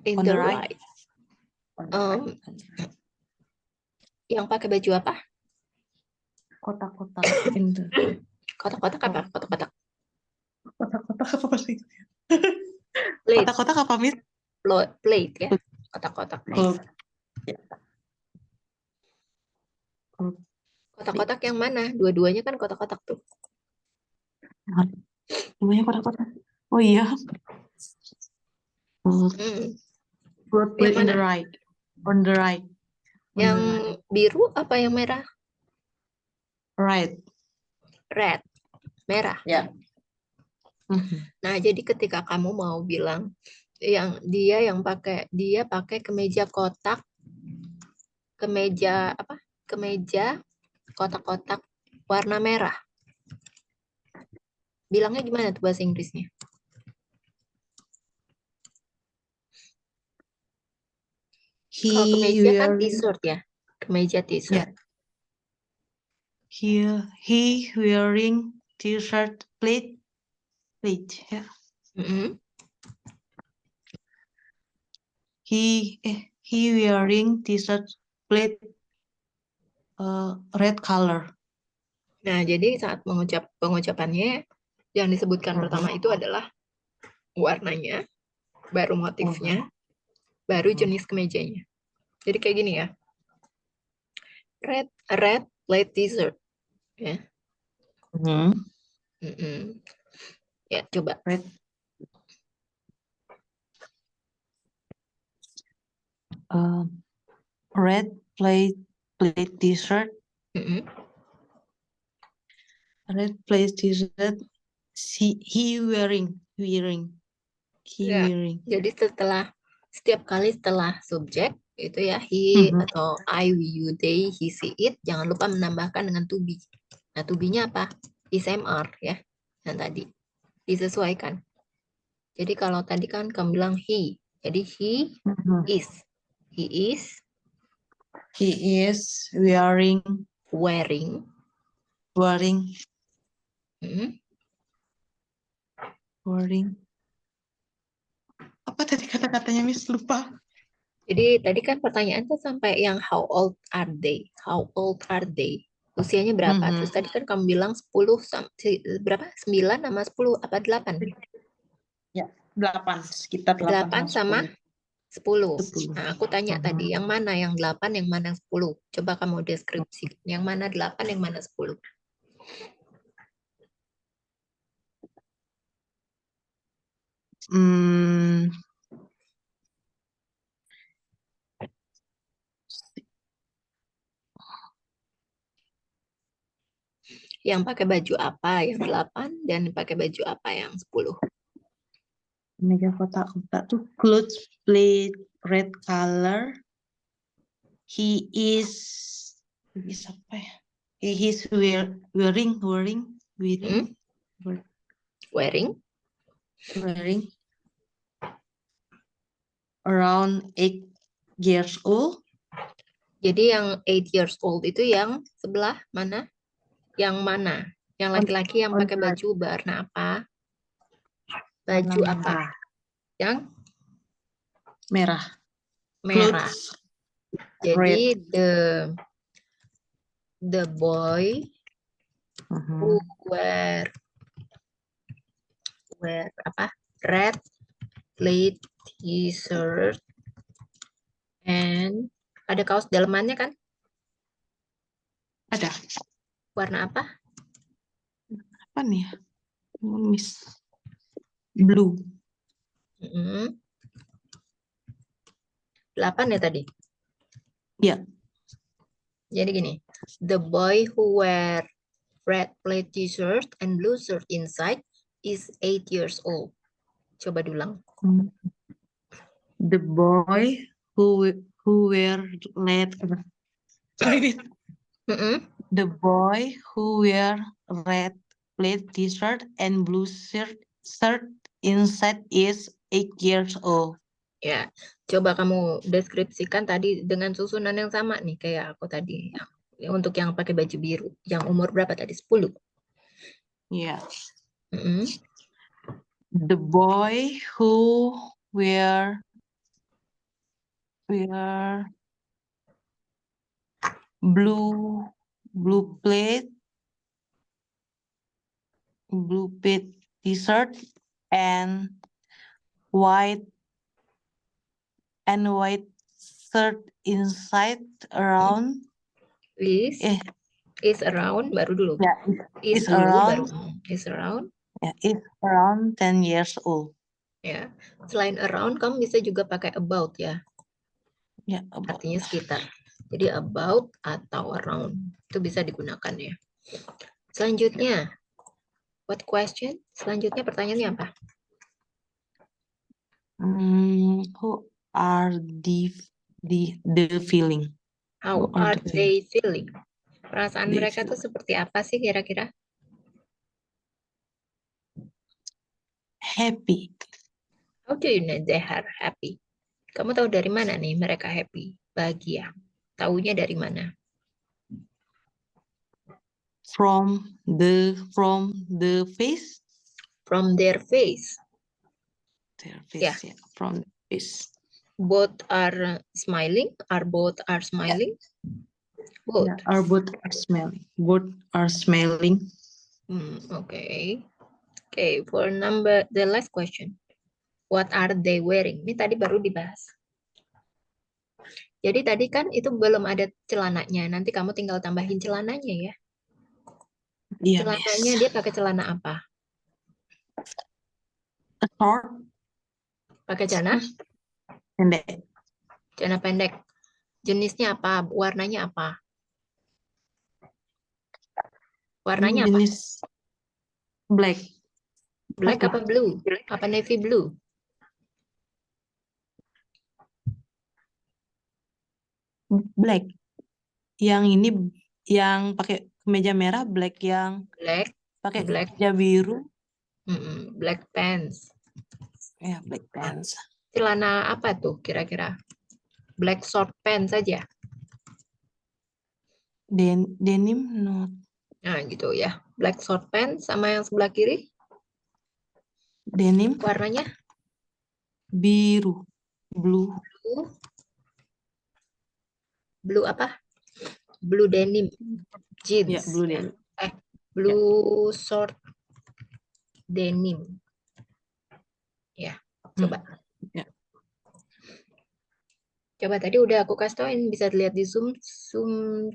S1: In
S2: On
S1: the
S2: the right.
S1: right.
S2: On the right.
S1: Yang pakai baju apa?
S2: Kotak-kotak. In the
S1: Kotak-kotak apa? Kotak-kotak.
S2: kotak-kotak apa sih?
S1: Plate.
S2: Kotak-kotak apa, Miss?
S1: Plate ya. Kotak-kotak. Kotak-kotak yang mana? Dua-duanya kan kotak-kotak tuh.
S2: Namanya kotak-kotak. Oh iya. Plate in the
S1: mana?
S2: right. On the right. On
S1: Yang
S2: the right.
S1: biru apa yang merah?
S2: Right.
S1: Red. Merah.
S2: Ya.
S1: Nah, jadi ketika kamu mau bilang dia pakai kemeja kotak, kemeja kotak-kotak warna merah. Bilangnya gimana tuh bahasa Inggrisnya? Kalau kemeja kan t-shirt ya. Kemeja t-shirt.
S2: Yeah. He wearing t-shirt plate. Ya. He wearing t-shirt plate red color.
S1: Nah, jadi saat pengucapannya yang disebutkan pertama itu adalah warnanya, baru motifnya, baru jenis kemejanya. Jadi kayak gini ya. Red plate t-shirt. Ya. Ya, coba.
S2: Red plate t-shirt. Red plate t-shirt. He wearing.
S1: Jadi setiap kali setelah subjek itu ya he atau I, we, you, they, he, she, it, jangan lupa menambahkan dengan to be. Nah, to be-nya apa? Is, am, are ya. Yang tadi disesuaikan. Jadi kalau tadi kan kamu bilang he, jadi he is. He is
S2: wearing.
S1: Wearing.
S2: Apa tadi kata-katanya, Miss? Lupa.
S1: Jadi tadi kan pertanyaan tuh sampai yang how old are they? How old are they? Usianya berapa? Terus tadi kan kamu bilang 10 berapa? 9 sama 10 apa 8?
S2: Ya, 8. Sekitar
S1: 8 sama 10. Nah, aku tanya tadi, yang mana yang 8, yang mana yang 10? Coba kamu deskripsi. Yang mana 8, yang mana 10? Yang pakai baju apa yang 8 dan pakai baju apa yang 10?
S2: Meja kotak-kotak tuh clothes plate red color. He is apa ya? He is wearing around 8 years old.
S1: Jadi yang 8 years old itu yang sebelah mana? Yang mana? Yang laki-laki yang pakai baju warna apa? Baju apa? Yang
S2: merah.
S1: Jadi the boy who wear apa? Red plate t-shirt and ada kaos dalemannya kan?
S2: Ada.
S1: Warna apa?
S2: Apa nih? Miss. Blue.
S1: 8 ya tadi.
S2: Ya.
S1: Jadi gini, the boy who wear red plaid t-shirt and blue shirt inside is 8 years old. Coba diulang.
S2: The boy who wear red. Sorry. The boy who wear red plaid t-shirt and blue shirt inside is 8 years old.
S1: Ya, coba kamu deskripsikan tadi dengan susunan yang sama nih kayak aku tadi. Untuk yang pakai baju biru, yang umur berapa tadi? 10.
S2: Yeah.
S1: Mm-mm.
S2: The boy who wear blue plaid t-shirt and white shirt inside around
S1: Is around baru dulu.
S2: yeah,
S1: Is
S2: is
S1: dulu
S2: around
S1: baru is around.
S2: yeah, is around 10 years old.
S1: Ya. Selain around kamu bisa juga pakai about ya.
S2: Ya, about.
S1: Artinya sekitar. Jadi about atau around itu bisa digunakan ya. Selanjutnya, what question? Selanjutnya pertanyaannya apa?
S2: Who are the feeling?
S1: How
S2: Who are
S1: are
S2: the
S1: they feeling? Perasaan
S2: They
S1: mereka tuh seperti apa sih kira-kira?
S2: happy?
S1: How do you know they are happy? Kamu tahu dari mana nih mereka happy? Bahagia. Taunya dari mana?
S2: From the face?
S1: From their face.
S2: Their face,
S1: Yeah.
S2: from the face.
S1: Both are smiling? Both are smiling? Both.
S2: Yeah, both are smiling. Both are smiling.
S1: Okay. Okay, for the last question. What are they wearing? Ini tadi baru dibahas. Jadi tadi kan itu belum ada celananya. Nanti kamu tinggal tambahin celananya ya.
S2: Iya,
S1: Celananya dia pakai celana apa?
S2: Short.
S1: Pakai celana?
S2: Pendek.
S1: Celana pendek. Jenisnya apa? Warnanya apa? Warnanya apa?
S2: Jenis black.
S1: Black apa blue? Apa navy blue?
S2: Black. Yang ini yang pakai kemeja merah, black yang
S1: Black.
S2: pakai
S1: Black.
S2: kemeja biru.
S1: Black pants.
S2: Ya, black pants.
S1: Celana apa tuh kira-kira? Black short pants saja.
S2: Denim not.
S1: Nah, gitu ya. Black short pants sama yang sebelah kiri.
S2: Denim
S1: Warnanya?
S2: biru. Blue.
S1: Blue apa? Blue denim. Jeans.
S2: Ya, blue denim.
S1: Blue short denim. Ya, coba.
S2: Ya.
S1: Coba tadi udah aku kasih tauin, bisa dilihat di Zoom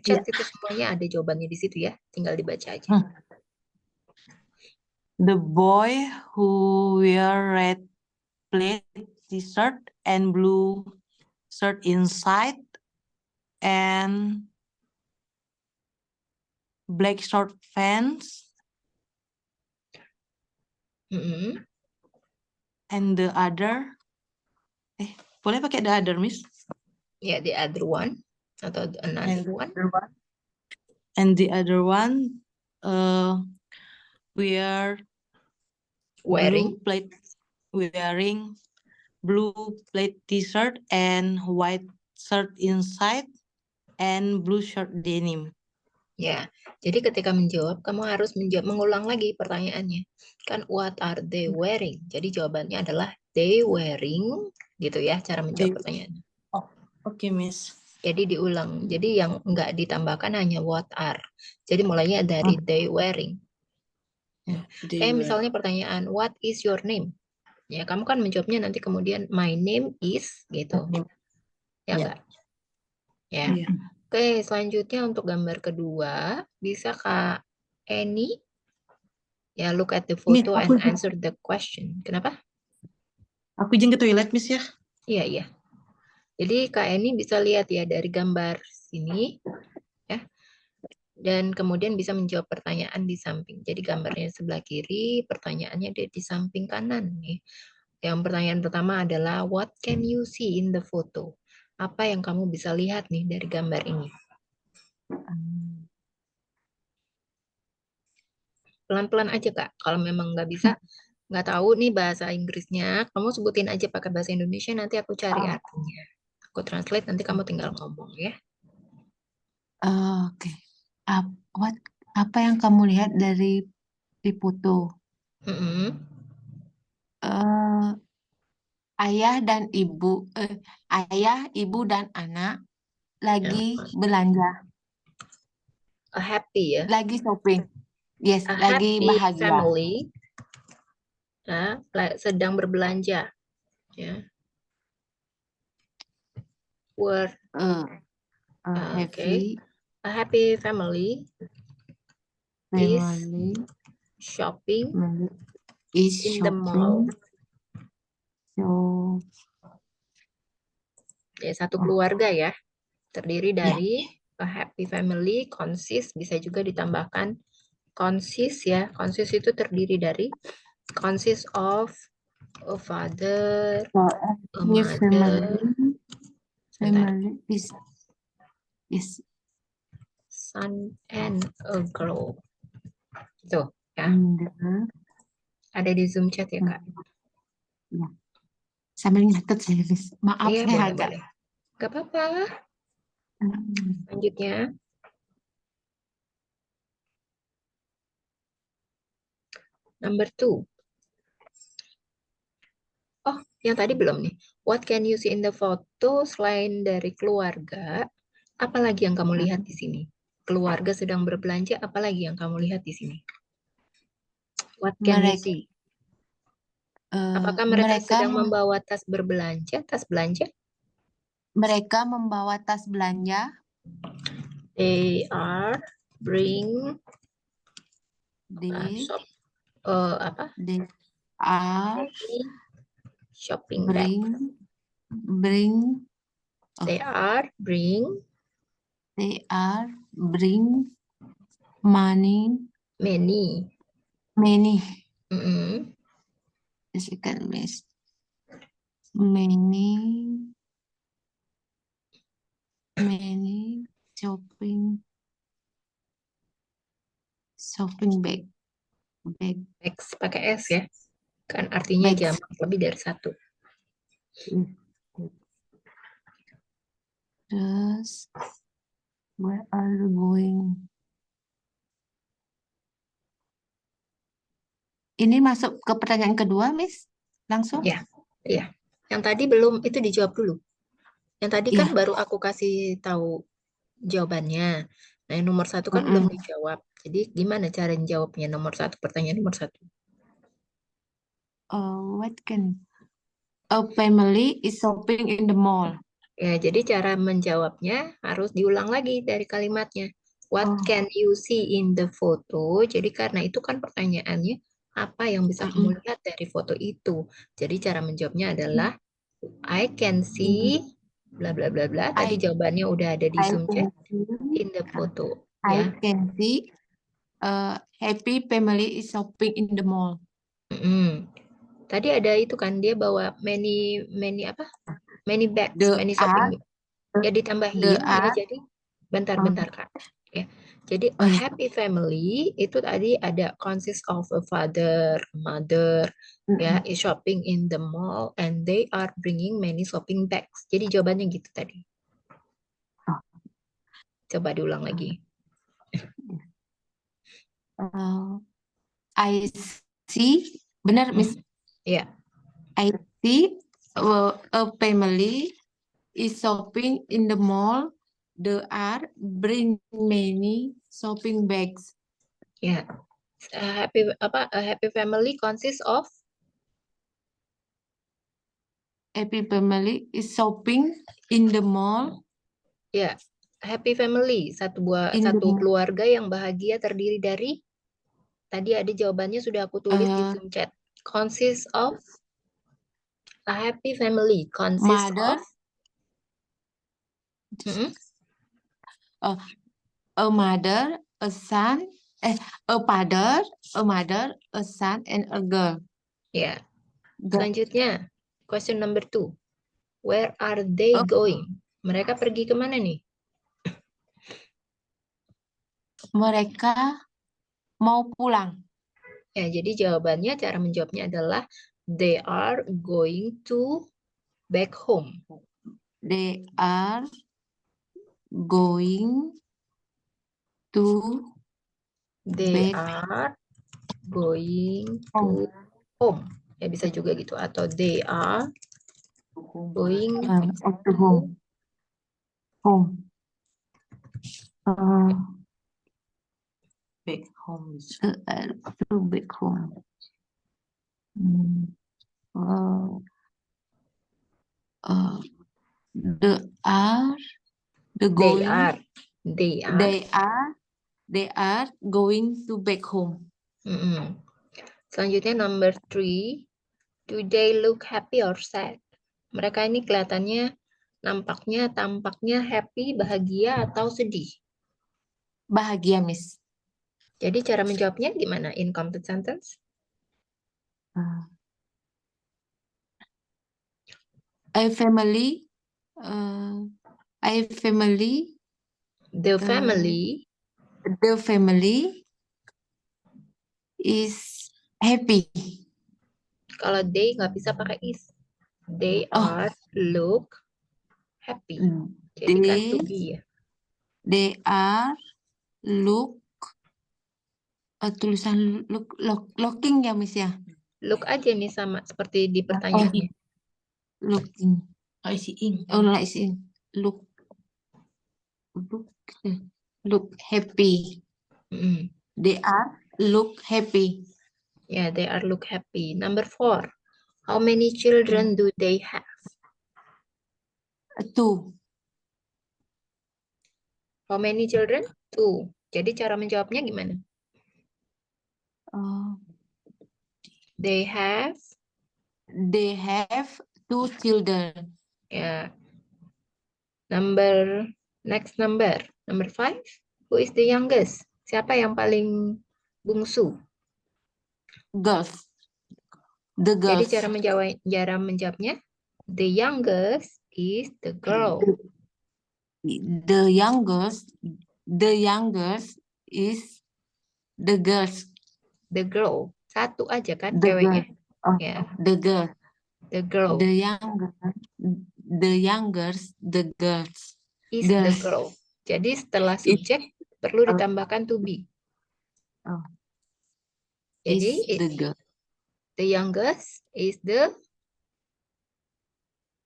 S1: chat
S2: Ya.
S1: itu semuanya ada jawabannya di situ ya. Tinggal dibaca aja.
S2: The boy who wear red plaid t-shirt and blue shirt inside and black short pants and the other boleh pakai the other, Miss?
S1: Ya, the other one atau another one.
S2: And the other one wearing blue plaid t-shirt and white shirt inside and blue shirt denim.
S1: Ya, jadi ketika menjawab, kamu harus mengulang lagi pertanyaannya. Kan what are they wearing? Jadi jawabannya adalah they wearing, gitu ya, cara menjawab pertanyaannya.
S2: Oh, oke, Miss.
S1: Jadi diulang. Jadi yang enggak ditambahkan hanya what are. Jadi mulainya dari they wearing. Kayak misalnya pertanyaan, what is your name? Ya, kamu kan menjawabnya nanti kemudian my name is, gitu. Ya enggak? Ya.
S2: Iya.
S1: Oke, selanjutnya untuk gambar kedua, bisa Kak Eni ya look at the
S2: Miss,
S1: photo and answer the question. Kenapa?
S2: aku izin ke toilet, Miss ya.
S1: Iya, iya. Jadi Kak Eni bisa lihat ya dari gambar sini ya. Dan kemudian bisa menjawab pertanyaan di samping. Jadi gambarnya sebelah kiri, pertanyaannya di samping kanan nih. Yang pertanyaan pertama adalah what can you see in the photo? Apa yang kamu bisa lihat nih dari gambar ini? Pelan-pelan aja Kak. Kalau memang nggak tahu nih bahasa Inggrisnya, kamu sebutin aja pakai bahasa Indonesia, nanti aku cari artinya. Aku translate, nanti kamu tinggal ngomong ya.
S3: Oke. Apa yang kamu lihat dari di foto?
S1: Mm-mm.
S3: Eh, ayah, ibu dan anak lagi belanja,
S1: A happy ya.
S3: lagi shopping. Yes,
S1: A
S3: lagi
S1: happy
S3: bahagia.
S1: family ya, sedang berbelanja ya. Were
S3: Happy
S1: a happy family is
S3: family
S1: shopping
S3: is
S1: in the mall.
S3: shopping. So,
S1: Ya, satu keluarga ya. Terdiri
S3: ya,
S1: dari a happy family, consist bisa juga ditambahkan consist ya. Consist itu terdiri dari consist of a father,
S3: so
S1: a
S3: happy
S1: mother, sebentar,
S3: family is yes.
S1: son and a girl. Tuh ya.
S3: In the
S1: Ada di Zoom chat ya, Kak?
S3: ya. Sambil nyatet saya, Miss. Maaf,
S1: Iya,
S3: saya
S1: boleh,
S3: agak.
S1: boleh. Gak apa-apa.
S3: Hmm.
S1: Selanjutnya. Number 2. Oh, yang tadi belum nih. What can you see in the photo selain dari keluarga? Apalagi yang kamu lihat di sini? Keluarga sedang berbelanja, apalagi yang kamu lihat di sini? What can you
S3: Mereka,
S1: see? Apakah mereka sedang membawa tas berbelanja, tas belanja?
S3: mereka membawa tas belanja.
S1: They are bring
S3: They
S1: shop apa?
S3: they are
S1: Shopping bag.
S3: bring
S1: They are bring
S3: money
S1: many. Mm-mm.
S3: second miss many shopping bag
S1: X pakai S ya. Kan artinya
S3: bags.
S1: jamak lebih dari satu.
S3: Terus where are you going? Ini masuk ke pertanyaan kedua, Miss? Langsung?
S1: Ya, iya. Yang tadi belum, itu dijawab dulu. Yang tadi kan
S3: Iya.
S1: baru aku kasih tahu jawabannya. Nah, yang nomor 1 kan belum dijawab. Jadi gimana cara jawabnya nomor 1, pertanyaan nomor 1?
S3: What can a family is shopping in the mall?
S1: Ya, jadi cara menjawabnya harus diulang lagi dari kalimatnya. What can you see in the photo? Jadi karena itu kan pertanyaannya, apa yang bisa kamu lihat dari foto itu? Jadi cara menjawabnya adalah I can see bla bla bla bla. Tadi jawabannya udah ada di Zoom chat in the photo
S3: I
S1: ya.
S3: can see a happy family is shopping in the mall.
S1: Tadi ada itu kan dia bawa many apa? Many bags, many shopping bag. Ya ditambahin ya, jadi bentar Kak. Ya. Jadi a happy family itu tadi ada consist of a father, mother, ya, is shopping in the mall and they are bringing many shopping bags. Jadi jawabannya gitu tadi. Coba diulang lagi.
S3: I see, benar, Miss?
S1: Ya.
S3: I see a family is shopping in the mall. They are bring many shopping bags.
S1: Ya. A happy family consists of
S3: Happy family is shopping in the mall.
S1: ya. happy family,
S3: In the
S1: satu keluarga yang bahagia terdiri dari, tadi ada jawabannya sudah aku tulis di
S3: uh,
S1: Zoom chat. Consists of, a happy family consists
S3: mother,
S1: of, Mm-mm.
S3: a mother, a son, a father, a mother, a son, and a girl.
S1: Ya,
S3: Girl.
S1: selanjutnya, question number 2. Where are they
S3: Oh.
S1: going? Mereka pergi kemana nih?
S3: Mereka mau pulang.
S1: Ya, jadi jawabannya, cara menjawabnya adalah they are going to back home.
S3: They are going to
S1: They
S3: back
S1: are going
S3: home.
S1: to home. Ya, bisa juga gitu. Atau they are going
S3: To home. Home.
S2: Back home.
S3: To back home. Hmm. The are the going.
S1: They are.
S3: They are going to back home.
S1: Mm-mm. Selanjutnya number 3. Do they look happy or sad? Mereka ini kelihatannya, tampaknya happy, bahagia, atau sedih.
S3: Bahagia, Miss.
S1: Jadi cara menjawabnya gimana? Incomplete sentence?
S3: A family. A family.
S1: The family
S3: The family is happy.
S1: kalau they nggak bisa pakai is. They are look happy. Jadi kan to be ya.
S3: They are look. Tulisan looking ya, Miss ya.
S1: Look aja nih sama seperti di pertanyaannya.
S3: Looking.
S2: I see ink.
S3: Oh, like in look happy.
S1: Mm.
S3: They are look happy.
S1: Yeah, they are look happy. Number 4. How many children do they have?
S3: 2.
S1: How many children? 2. Jadi cara menjawabnya gimana? They have.
S3: They have 2 children.
S1: Ya. Next number 5. Who is the youngest? Siapa yang paling bungsu?
S3: Girls. The
S1: Jadi
S3: girls.
S1: cara menjawabnya, the youngest is the girl.
S3: The youngest is the girls.
S1: The girl. Satu aja kan
S3: The
S1: ceweknya.
S3: girl.
S1: Ya,
S3: The girl.
S1: the girl
S3: The youngest, the girls.
S1: is the
S3: Girls.
S1: girl. Jadi setelah subjek perlu ditambahkan to be. Jadi
S3: Is the girl.
S1: the youngest is the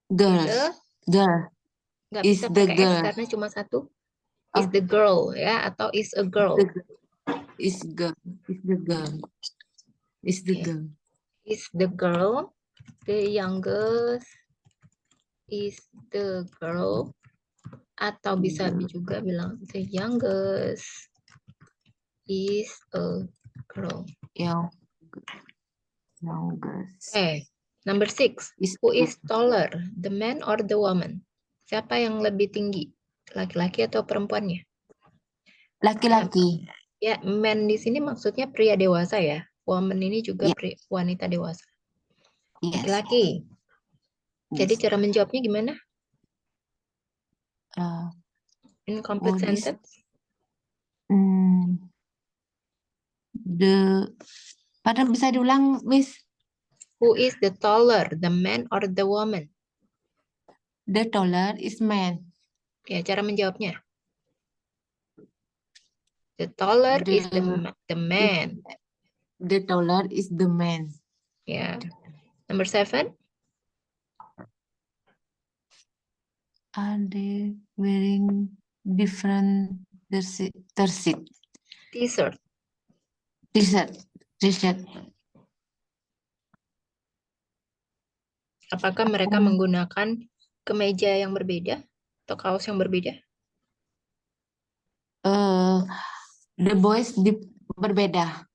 S3: Girls. Girl.
S1: nggak
S3: Is
S1: bisa
S3: the
S1: pakai
S3: girl.
S1: S karena cuma satu. Is the girl ya, atau is a girl.
S3: Is girl. Is the girl. Is the
S1: Okay.
S3: girl.
S1: Is the girl. The youngest is the girl. Atau bisa juga bilang the youngest is a girl.
S3: Youngest.
S1: Number 6.
S3: Is
S1: Who is taller, the man or the woman? Siapa yang lebih tinggi? Laki-laki atau perempuannya?
S3: laki-laki.
S1: Ya, man di sini maksudnya pria dewasa ya. Woman ini juga wanita dewasa.
S3: Yes.
S1: Laki-laki. Jadi
S3: Yes.
S1: cara menjawabnya gimana? Incomplete
S3: this-
S1: sentence.
S3: Padahal bisa diulang, Miss.
S1: Who is the taller, the man or the woman?
S3: The taller is man.
S1: Ya, cara menjawabnya. The taller is the man.
S3: The taller is the man.
S1: Ya. Number 7.
S3: Are they wearing different t-shirt? T-shirt.
S1: Apakah mereka menggunakan kemeja yang berbeda atau kaos yang berbeda?
S3: The boys berbeda.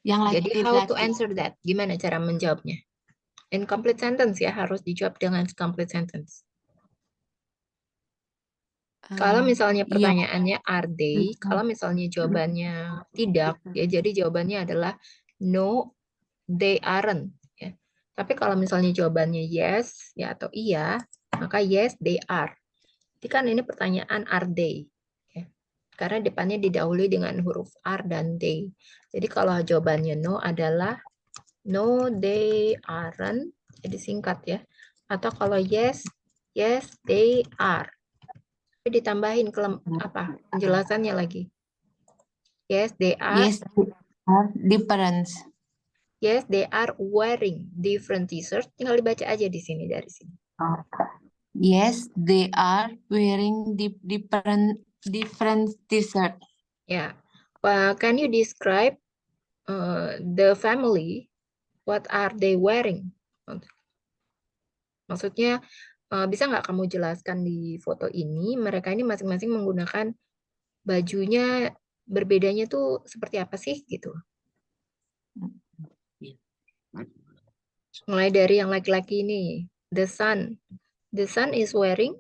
S3: Yang
S1: Jadi how to
S3: laki-laki.
S1: answer that? Gimana cara menjawabnya? Incomplete sentence ya, harus dijawab dengan complete sentence. Kalau misalnya
S3: Iya.
S1: pertanyaannya are they, kalau misalnya jawabannya tidak, ya jadi jawabannya adalah no, they aren't. Ya. Tapi kalau misalnya jawabannya yes, ya atau iya, maka yes, they are. Jadi kan ini pertanyaan are they. Ya. Karena depannya didahului dengan huruf are dan they. Jadi kalau jawabannya no adalah no, they aren't. Jadi singkat ya. Atau kalau yes, yes, they are. Tapi ditambahin penjelasannya lagi. Yes, they are.
S3: Yes, they are different.
S1: Yes, they are wearing different t-shirt. Tinggal dibaca aja di sini dari sini.
S3: Yes, they are wearing different t-shirt.
S1: Ya. Can you describe the family? What are they wearing? Maksudnya bisa nggak kamu jelaskan di foto ini mereka ini masing-masing menggunakan bajunya berbedanya tuh seperti apa sih gitu? Mulai dari yang laki-laki ini, the son. The son is wearing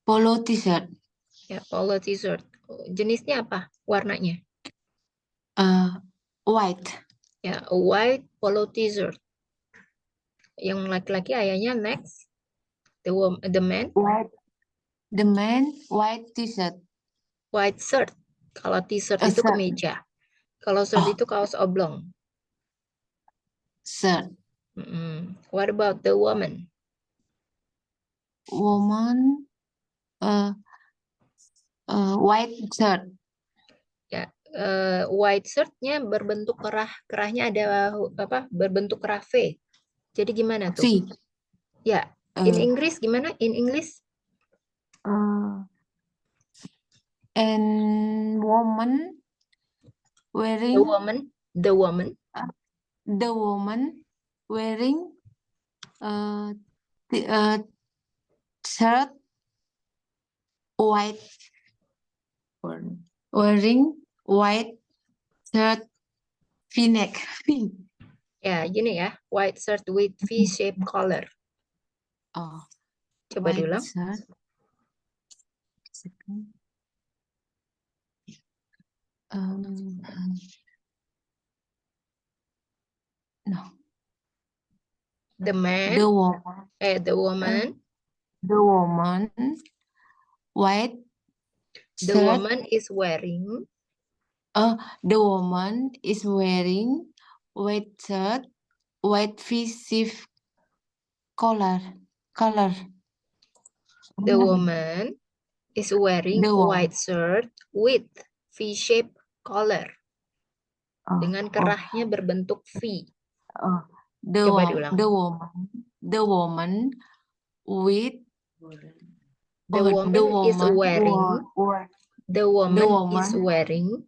S3: Polo t-shirt.
S1: ya polo t-shirt. Jenisnya apa? Warnanya?
S3: White.
S1: Ya, a white polo t-shirt. Yang laki-laki ayahnya next. The man
S3: White. The man white t-shirt.
S1: white shirt. Kalau t-shirt
S3: A
S1: itu
S3: shirt.
S1: kemeja. Kalau shirt
S3: Oh.
S1: itu kaos oblong.
S3: Shirt.
S1: What about the woman?
S3: Woman. White shirt.
S1: Ya, white shirt-nya berbentuk kerah. Kerahnya ada apa? Berbentuk kerah V. Jadi gimana tuh?
S3: V.
S1: Ya, in English gimana? In English?
S3: And woman wearing.
S1: The woman.
S3: The woman wearing shirt white. Wearing white shirt V-neck.
S1: Ya, gini ya. White shirt with V-shape collar.
S3: Oh,
S1: Coba
S3: white
S1: diulang.
S3: shirt. No.
S1: The man.
S3: The woman.
S1: The woman.
S3: The woman white
S1: The
S3: shirt.
S1: woman is wearing.
S3: The woman is wearing white shirt, white V-shape collar.
S1: The woman is wearing
S3: The woman.
S1: white shirt with V-shape collar. Dengan kerahnya berbentuk V. Coba diulang.
S3: The woman with.
S1: The woman is wearing. The woman is wearing.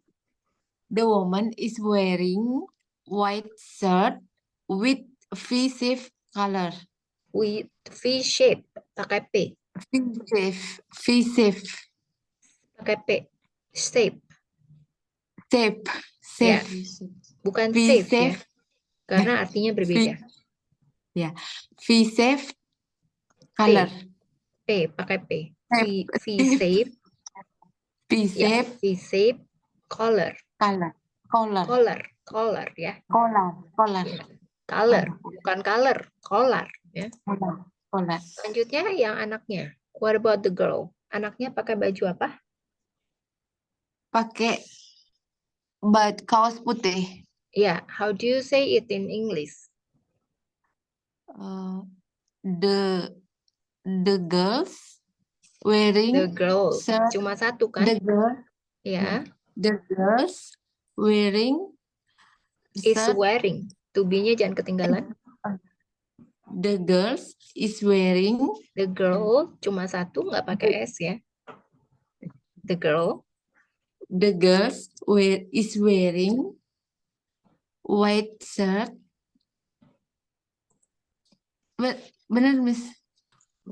S3: The woman is wearing white shirt with V-shape color.
S1: With V-shape, pakai P.
S3: V-shape.
S1: Pakai P. Shape.
S3: Shape.
S1: Ya, bukan safe ya. Karena artinya berbeda.
S3: Ya, V-shape color.
S1: P, pakai P. V-shape.
S3: V-shape.
S1: V-shape color. Color ya.
S3: Color.
S1: Color, bukan color, collar ya.
S3: Color.
S1: Selanjutnya yang anaknya. What about the girl? Anaknya pakai baju apa?
S3: Pakai kaos putih.
S1: Ya, how do you say it in English?
S3: The girls wearing.
S1: The girl,
S3: shirt.
S1: cuma satu kan?
S3: The girl.
S1: Ya.
S3: The girls wearing.
S1: Is wearing. To be-nya jangan ketinggalan.
S3: The girls is wearing.
S1: The girl cuma satu, nggak pakai S ya. The girl.
S3: The girls is wearing white shirt. Benar, Miss?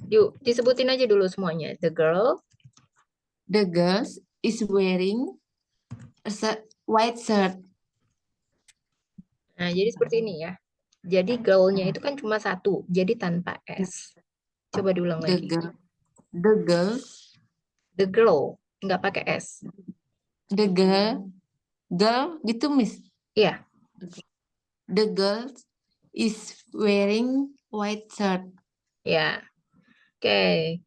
S1: Yuk, disebutin aja dulu semuanya. The girl.
S3: The girl is wearing a white shirt.
S1: Nah, jadi seperti ini ya. Jadi girl-nya itu kan cuma satu, jadi tanpa S. Coba diulang
S3: The
S1: lagi.
S3: girl, the girl,
S1: The girl, nggak pakai S.
S3: the girl gitu Miss.
S1: Iya,
S3: The girl is wearing white shirt.
S1: ya. Oke.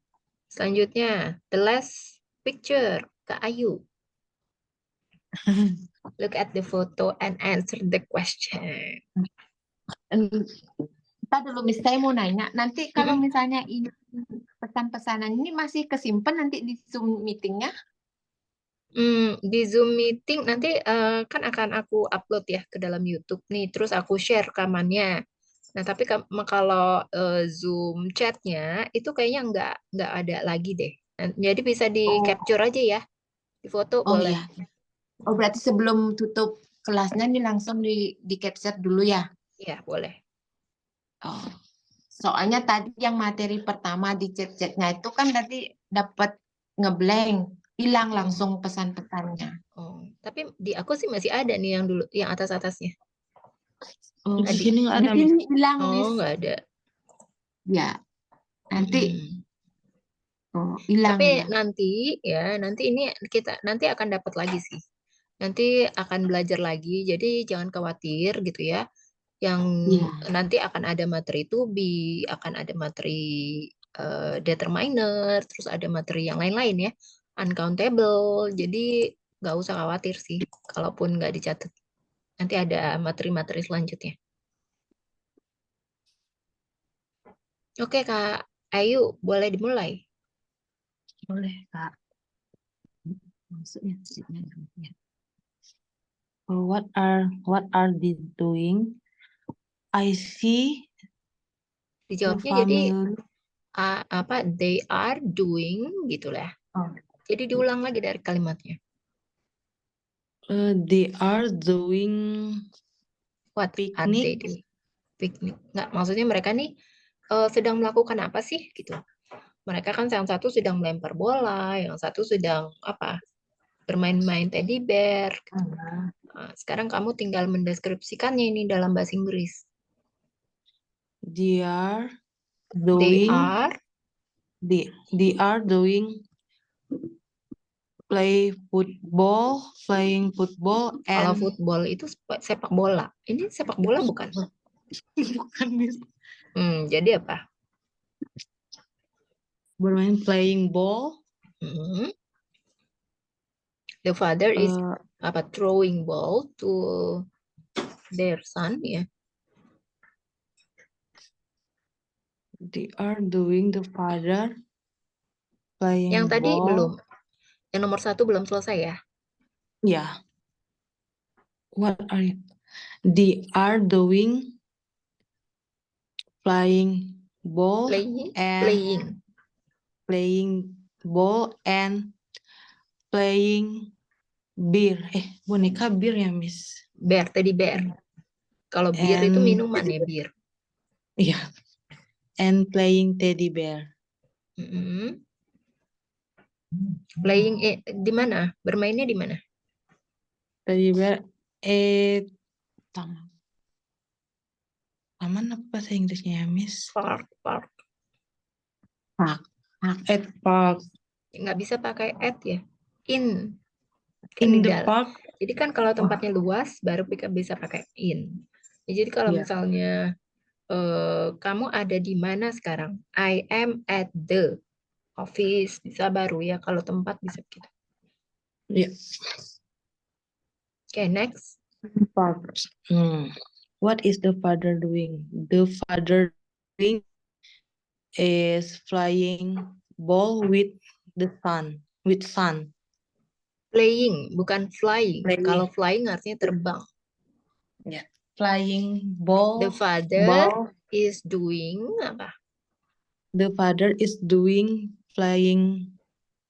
S1: Selanjutnya, the last picture, Kak Ayu. Look at the photo and answer the question.
S3: Kita dulu Miss, saya mau nanya, nanti kalau misalnya ini pesan-pesanan ini masih kesimpan nanti di Zoom meetingnya?
S1: Di Zoom meeting nanti kan akan aku upload ya ke dalam YouTube nih, terus aku share rekamannya. Nah, tapi kalau Zoom chatnya itu kayaknya nggak ada lagi deh. Jadi bisa di
S3: Oh,
S1: capture aja ya, di foto
S3: oh
S1: boleh.
S3: ya. Oh berarti sebelum tutup kelasnya ini langsung di capture dulu ya?
S1: Iya, boleh.
S3: Oh. Soalnya tadi yang materi pertama di chat-chatnya itu kan tadi dapat ngeblank, hilang langsung pesan-pesannya.
S1: Oh, tapi di aku sih masih ada nih yang dulu, yang atas-atasnya.
S3: Oh,
S2: Di
S1: Tadi.
S2: sini nggak
S3: di
S2: ada, Miss.
S3: sini hilang
S1: Oh,
S3: Miss.
S1: nggak ada.
S3: Ya, nanti hilang
S1: Tapi
S3: ya.
S1: nanti ini kita nanti akan dapat lagi sih. Nanti akan belajar lagi. Jadi jangan khawatir gitu ya. Yang
S3: Iya.
S1: nanti akan ada materi to be, akan ada materi determiner, terus ada materi yang lain-lain ya. Uncountable. Jadi nggak usah khawatir sih. Kalaupun nggak dicatat. Nanti ada materi-materi selanjutnya. Oke, Kak Ayu, boleh dimulai.
S2: Boleh, Kak. Maksudnya, ya. What are they doing? I see the
S1: Dijawabnya jadi
S2: family.
S1: they are doing gitu lah.
S2: Oh,
S1: Jadi diulang lagi dari kalimatnya.
S2: they are doing
S1: What are they
S2: picnic.
S1: doing? Piknik. Nggak, maksudnya mereka nih sedang melakukan apa sih gitu. Mereka kan yang satu sedang melempar bola, yang satu sedang apa? Bermain-main teddy bear. Nah, sekarang kamu tinggal mendeskripsikannya ini dalam bahasa Inggris.
S2: They are
S1: They
S2: doing.
S1: are
S2: They are doing playing football
S1: kalau
S2: and
S1: football itu sepak bola. Ini sepak bola bukan?
S2: bukan, Miss.
S1: Jadi apa?
S2: Bermain playing ball.
S1: The father is throwing ball to their son ya.
S2: They are doing the father playing
S1: Yang tadi
S2: ball.
S1: belum. Yang nomor 1 belum selesai ya.
S2: Yeah. What are you? They are doing playing ball and playing ball and playing beer. Boneka beer ya, Miss?
S1: Bear, teddy bear. Kalau beer itu minuman ya, beer.
S2: Iya. And playing teddy bear.
S1: Playing di mana? Bermainnya di mana?
S2: Teddy bear taman apa bahasa Inggrisnya ya, Miss?
S1: Park.
S2: At park.
S1: Nggak bisa pakai at ya. In.
S2: In
S1: Kan di
S2: the
S1: dalam.
S2: park.
S1: Jadi kan kalau tempatnya luas baru bisa pakai in. Ya, jadi kalau misalnya kamu ada di mana sekarang? I am at the office. Bisa baru ya. Kalau tempat bisa gitu.
S2: Yeah.
S1: Okay, next.
S2: Park. What is the father doing? The father doing is flying ball with the sun. With sun.
S1: Playing, bukan flying.
S2: Playing.
S1: Kalau flying artinya terbang.
S2: Yeah. Flying ball.
S1: The father is doing apa?
S2: The father is doing flying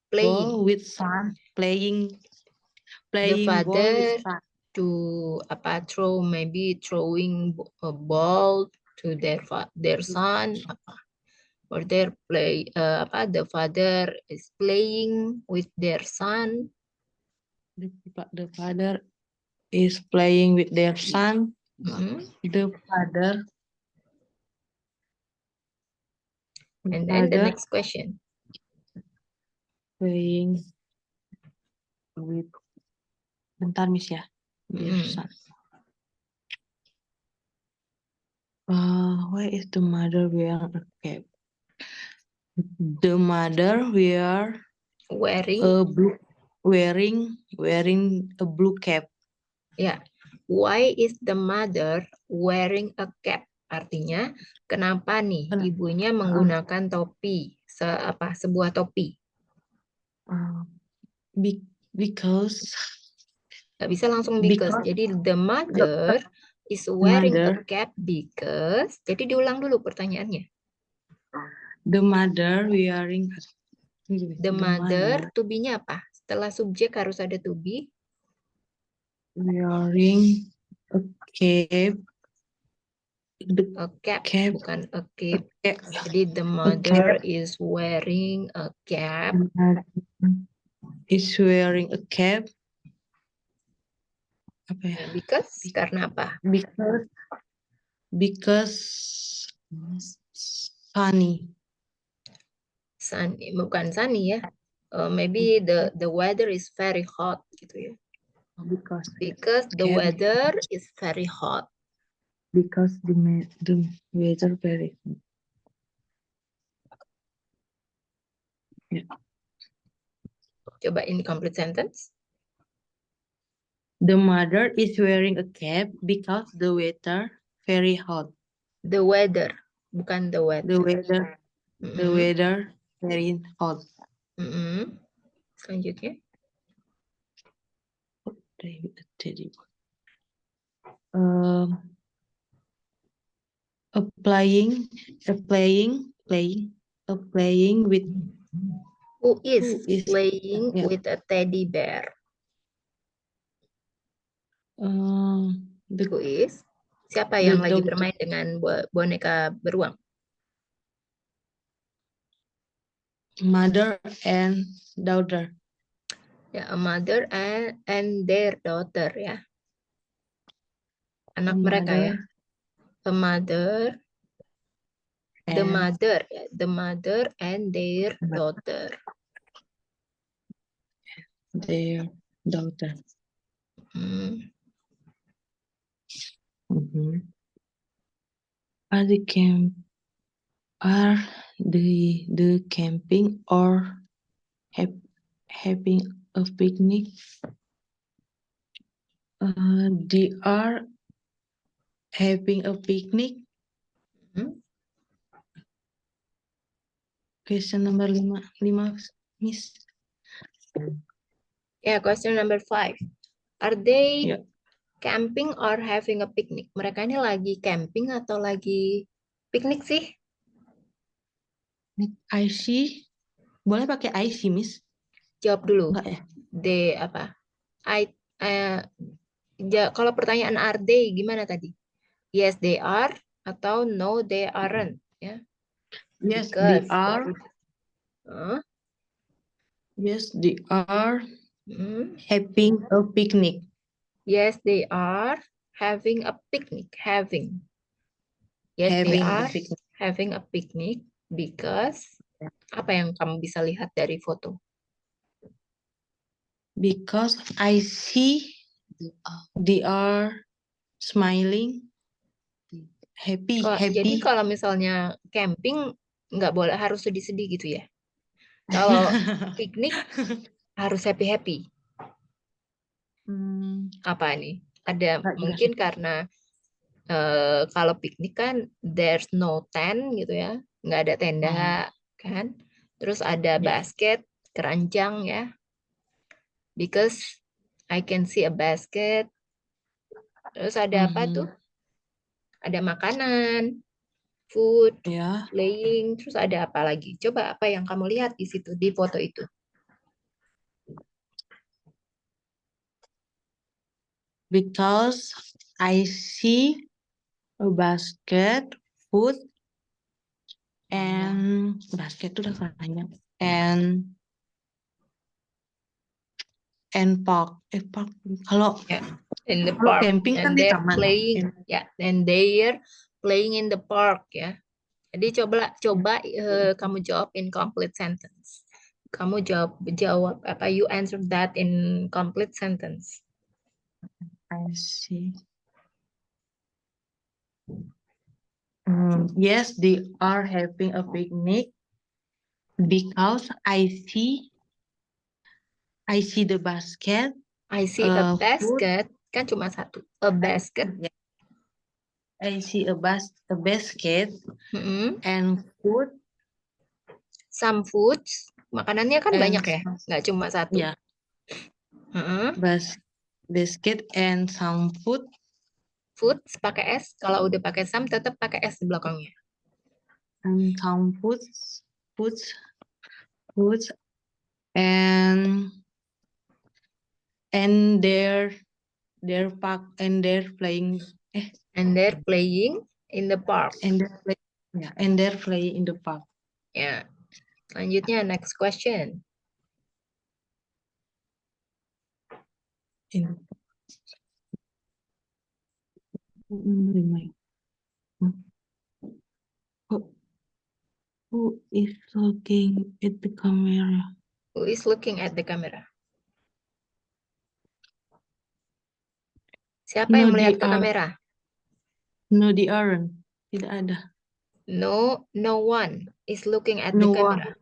S2: ball with sun. Playing
S1: The
S2: ball with
S1: father
S2: sun.
S1: to throwing a ball to their son apa? or the father is playing with their son.
S2: The father is playing with their son.
S1: Mhm.
S2: The father.
S1: And then the next question.
S2: Playing with. Bentar, Miss ya. Their son. Why is the mother wearing a cap? The mother
S1: Wearing,
S2: wearing a blue cap.
S1: ya. Why is the mother wearing a cap? Artinya, kenapa nih ibunya menggunakan topi? Sebuah topi.
S2: Because
S1: Nggak bisa langsung because. Jadi the mother is wearing a cap because. Jadi diulang dulu pertanyaannya.
S2: the mother wearing
S1: The mother, to be-nya apa? Setelah subjek harus ada to be.
S2: wearing a cap.
S1: A cap,
S2: Cap.
S1: bukan a cape. Jadi the mother is wearing a cap.
S2: Is wearing a cap. Apa ya?
S1: Because, karena apa?
S2: Because sunny.
S1: Sunny, bukan sunny ya. Maybe the weather is very hot gitu ya. Because the weather is very hot.
S2: Because the weather very hot.
S1: Coba incomplete sentence.
S2: The mother is wearing a cap because the weather very hot.
S1: The weather, bukan the weather.
S2: The weather very hot.
S1: Selanjutnya.
S2: Playing with.
S1: Who is playing with a teddy bear? Who is? Siapa yang lagi bermain dengan boneka beruang?
S2: Mother and daughter.
S1: Ya, a mother and their daughter ya. Anak mereka ya. A mother. The mother ya. The mother and their daughter.
S2: Their daughter. Are the camping or having a picnic? They are having a picnic. Question number 5, Miss.
S1: Yeah, question number 5. Are they camping or having a picnic? Mereka ini lagi camping atau lagi piknik sih?
S2: I see. Boleh pakai I see, Miss?
S1: Jawab dulu.
S2: Enggak ya?
S1: They apa? Kalau pertanyaan are they gimana tadi? Yes, they are atau no, they aren't. Ya.
S2: Yes,
S1: Because,
S2: they are. Yes, they are having a picnic.
S1: Yes, they are having a picnic. Having. Yes, they are having a picnic because apa yang kamu bisa lihat dari foto?
S2: Because I see they are smiling, happy.
S1: Jadi kalau misalnya camping nggak boleh harus sedih-sedih gitu ya. Kalau piknik harus happy-happy. Apa nih? Ada mungkin karena kalau piknik kan there's no tent gitu ya, nggak ada tenda kan. Terus ada basket, keranjang ya. Because I can see a basket. Terus ada apa tuh? Ada makanan, food, playing, terus ada apa lagi? Coba apa yang kamu lihat di situ, di foto itu?
S2: Because I see a basket, food, and basket tuh udah banyak. And park. Park. Kalau
S1: Ya, in the
S2: kalau
S1: park.
S2: camping kan
S1: And
S2: di
S1: they're
S2: taman.
S1: playing. Ya, and they're playing in the park ya. Jadi coba kamu jawab in complete sentence. Kamu jawab apa? You answer that in complete sentence.
S2: I see. Yes, they are having a picnic because I see the basket.
S1: I see a
S2: Food.
S1: basket. Kan cuma satu. A basket.
S2: Yeah. I see a basket
S1: Mm-mm.
S2: and food.
S1: Some foods. Makanannya kan
S2: And
S1: banyak ya. Nggak cuma satu.
S2: Yeah,
S1: Mm-mm.
S2: basket and some food.
S1: Foods pakai S. Kalau udah pakai some tetap pakai S di belakangnya.
S2: And some foods and they're park and they're playing
S1: And they're playing in the park.
S2: and they're playing in the park.
S1: Ya. Selanjutnya next question.
S2: In who is looking at the camera?
S1: Who is looking at the camera? Siapa yang melihat ke kamera?
S2: No, they aren't. Tidak ada.
S1: No one is looking at the
S2: No
S1: camera.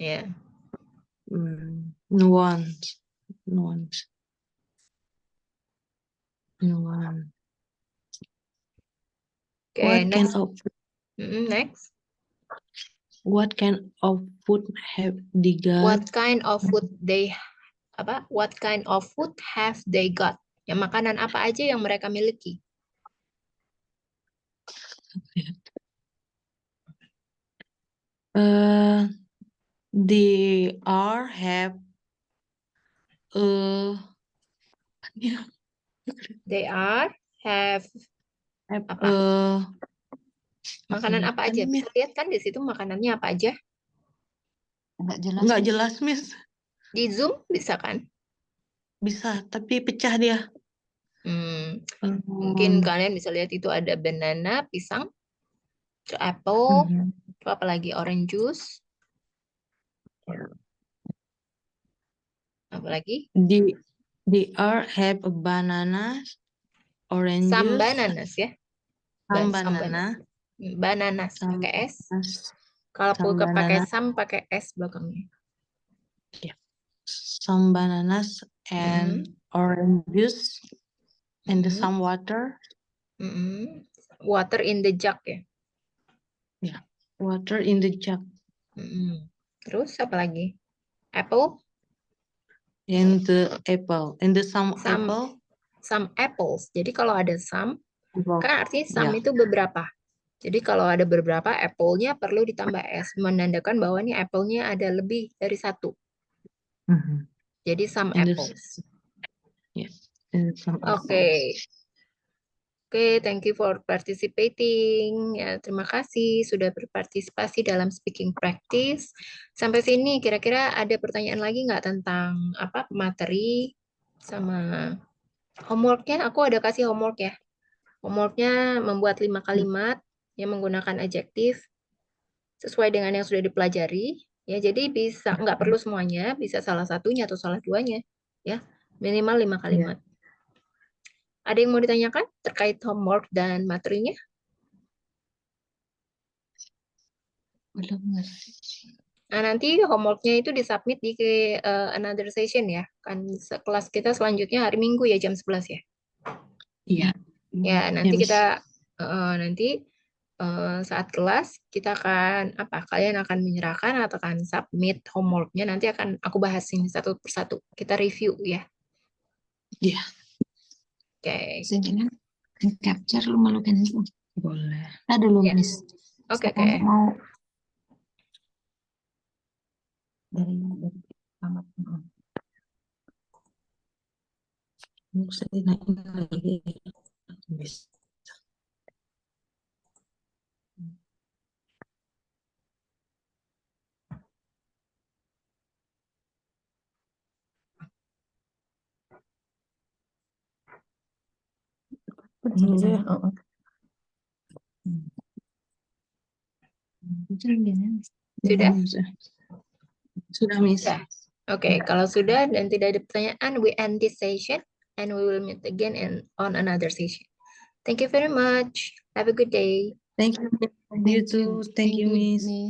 S1: Ya.
S2: No one.
S1: Okay, next.
S2: Next.
S1: Next.
S2: What kind of food have they got?
S1: What kind of food What kind of food have they got? Ya, makanan apa aja yang mereka miliki?
S2: They have
S1: They have apa? Makanan apa aja? Bisa lihat kan di situ makanannya apa aja?
S3: Nggak jelas,
S2: Miss.
S1: Di Zoom bisa kan?
S2: Bisa, tapi pecah dia.
S1: Mungkin kalian bisa lihat itu ada banana, pisang, apple, apa lagi? Orange juice. Apa lagi?
S2: They have a banana, orange
S1: Some
S2: juice,
S1: bananas ya.
S2: some
S1: Some
S2: banana,
S1: bananas
S2: some
S1: pakai S.
S2: bananas,
S1: Kalau
S2: some
S1: pakai
S2: banana.
S1: some pakai S belakangnya.
S2: Some bananas and orange juice and some water.
S1: Water in the jug ya.
S2: Yeah, water in the jug.
S1: Terus apa lagi? Apple?
S2: And the apple. And some apple.
S1: Some apples. Jadi kalau ada some,
S2: Apple.
S1: kan artinya some
S2: Yeah.
S1: itu beberapa. Jadi kalau ada beberapa, apple-nya perlu ditambah S, menandakan bahwa nih apple-nya ada lebih dari satu. Jadi some
S2: And
S1: apples.
S2: Yes. And some
S1: Oke. Oke, thank you for participating. Ya, terima kasih sudah berpartisipasi dalam speaking practice. Sampai sini kira-kira ada pertanyaan lagi nggak tentang apa materi sama homeworknya? Aku ada kasih homework ya. Homeworknya membuat 5 kalimat yang menggunakan adjektif sesuai dengan yang sudah dipelajari. Ya, jadi bisa nggak perlu semuanya, bisa salah satunya atau salah duanya. Ya, minimal 5 kalimat. Ada yang mau ditanyakan terkait homework dan materinya? Nah, nanti homeworknya itu disubmit di another session ya. Kan kelas kita selanjutnya hari Minggu ya jam 11 ya.
S2: Iya.
S1: Ya, nanti kita saat kelas kita akan kalian akan menyerahkan atau akan submit homeworknya, nanti akan aku bahas ini satu persatu. Kita review ya.
S2: Iya.
S1: Oke.
S3: Sebenarnya capture lu malukan itu.
S2: Boleh.
S3: Kita dulu,
S1: Ya.
S3: Miss.
S1: Oke.
S3: Saya mau dari tamat.
S2: Mau saya naikin lagi. Bisa. Gitu ya.
S1: Sudah?
S2: Sudah, Miss.
S1: Sudah. Oke, kalau sudah dan tidak ada pertanyaan, we end this session and we will meet again on another session. Thank you very much. Have a good day.
S2: Thank you. You too. Thank you, Miss.
S3: Miss.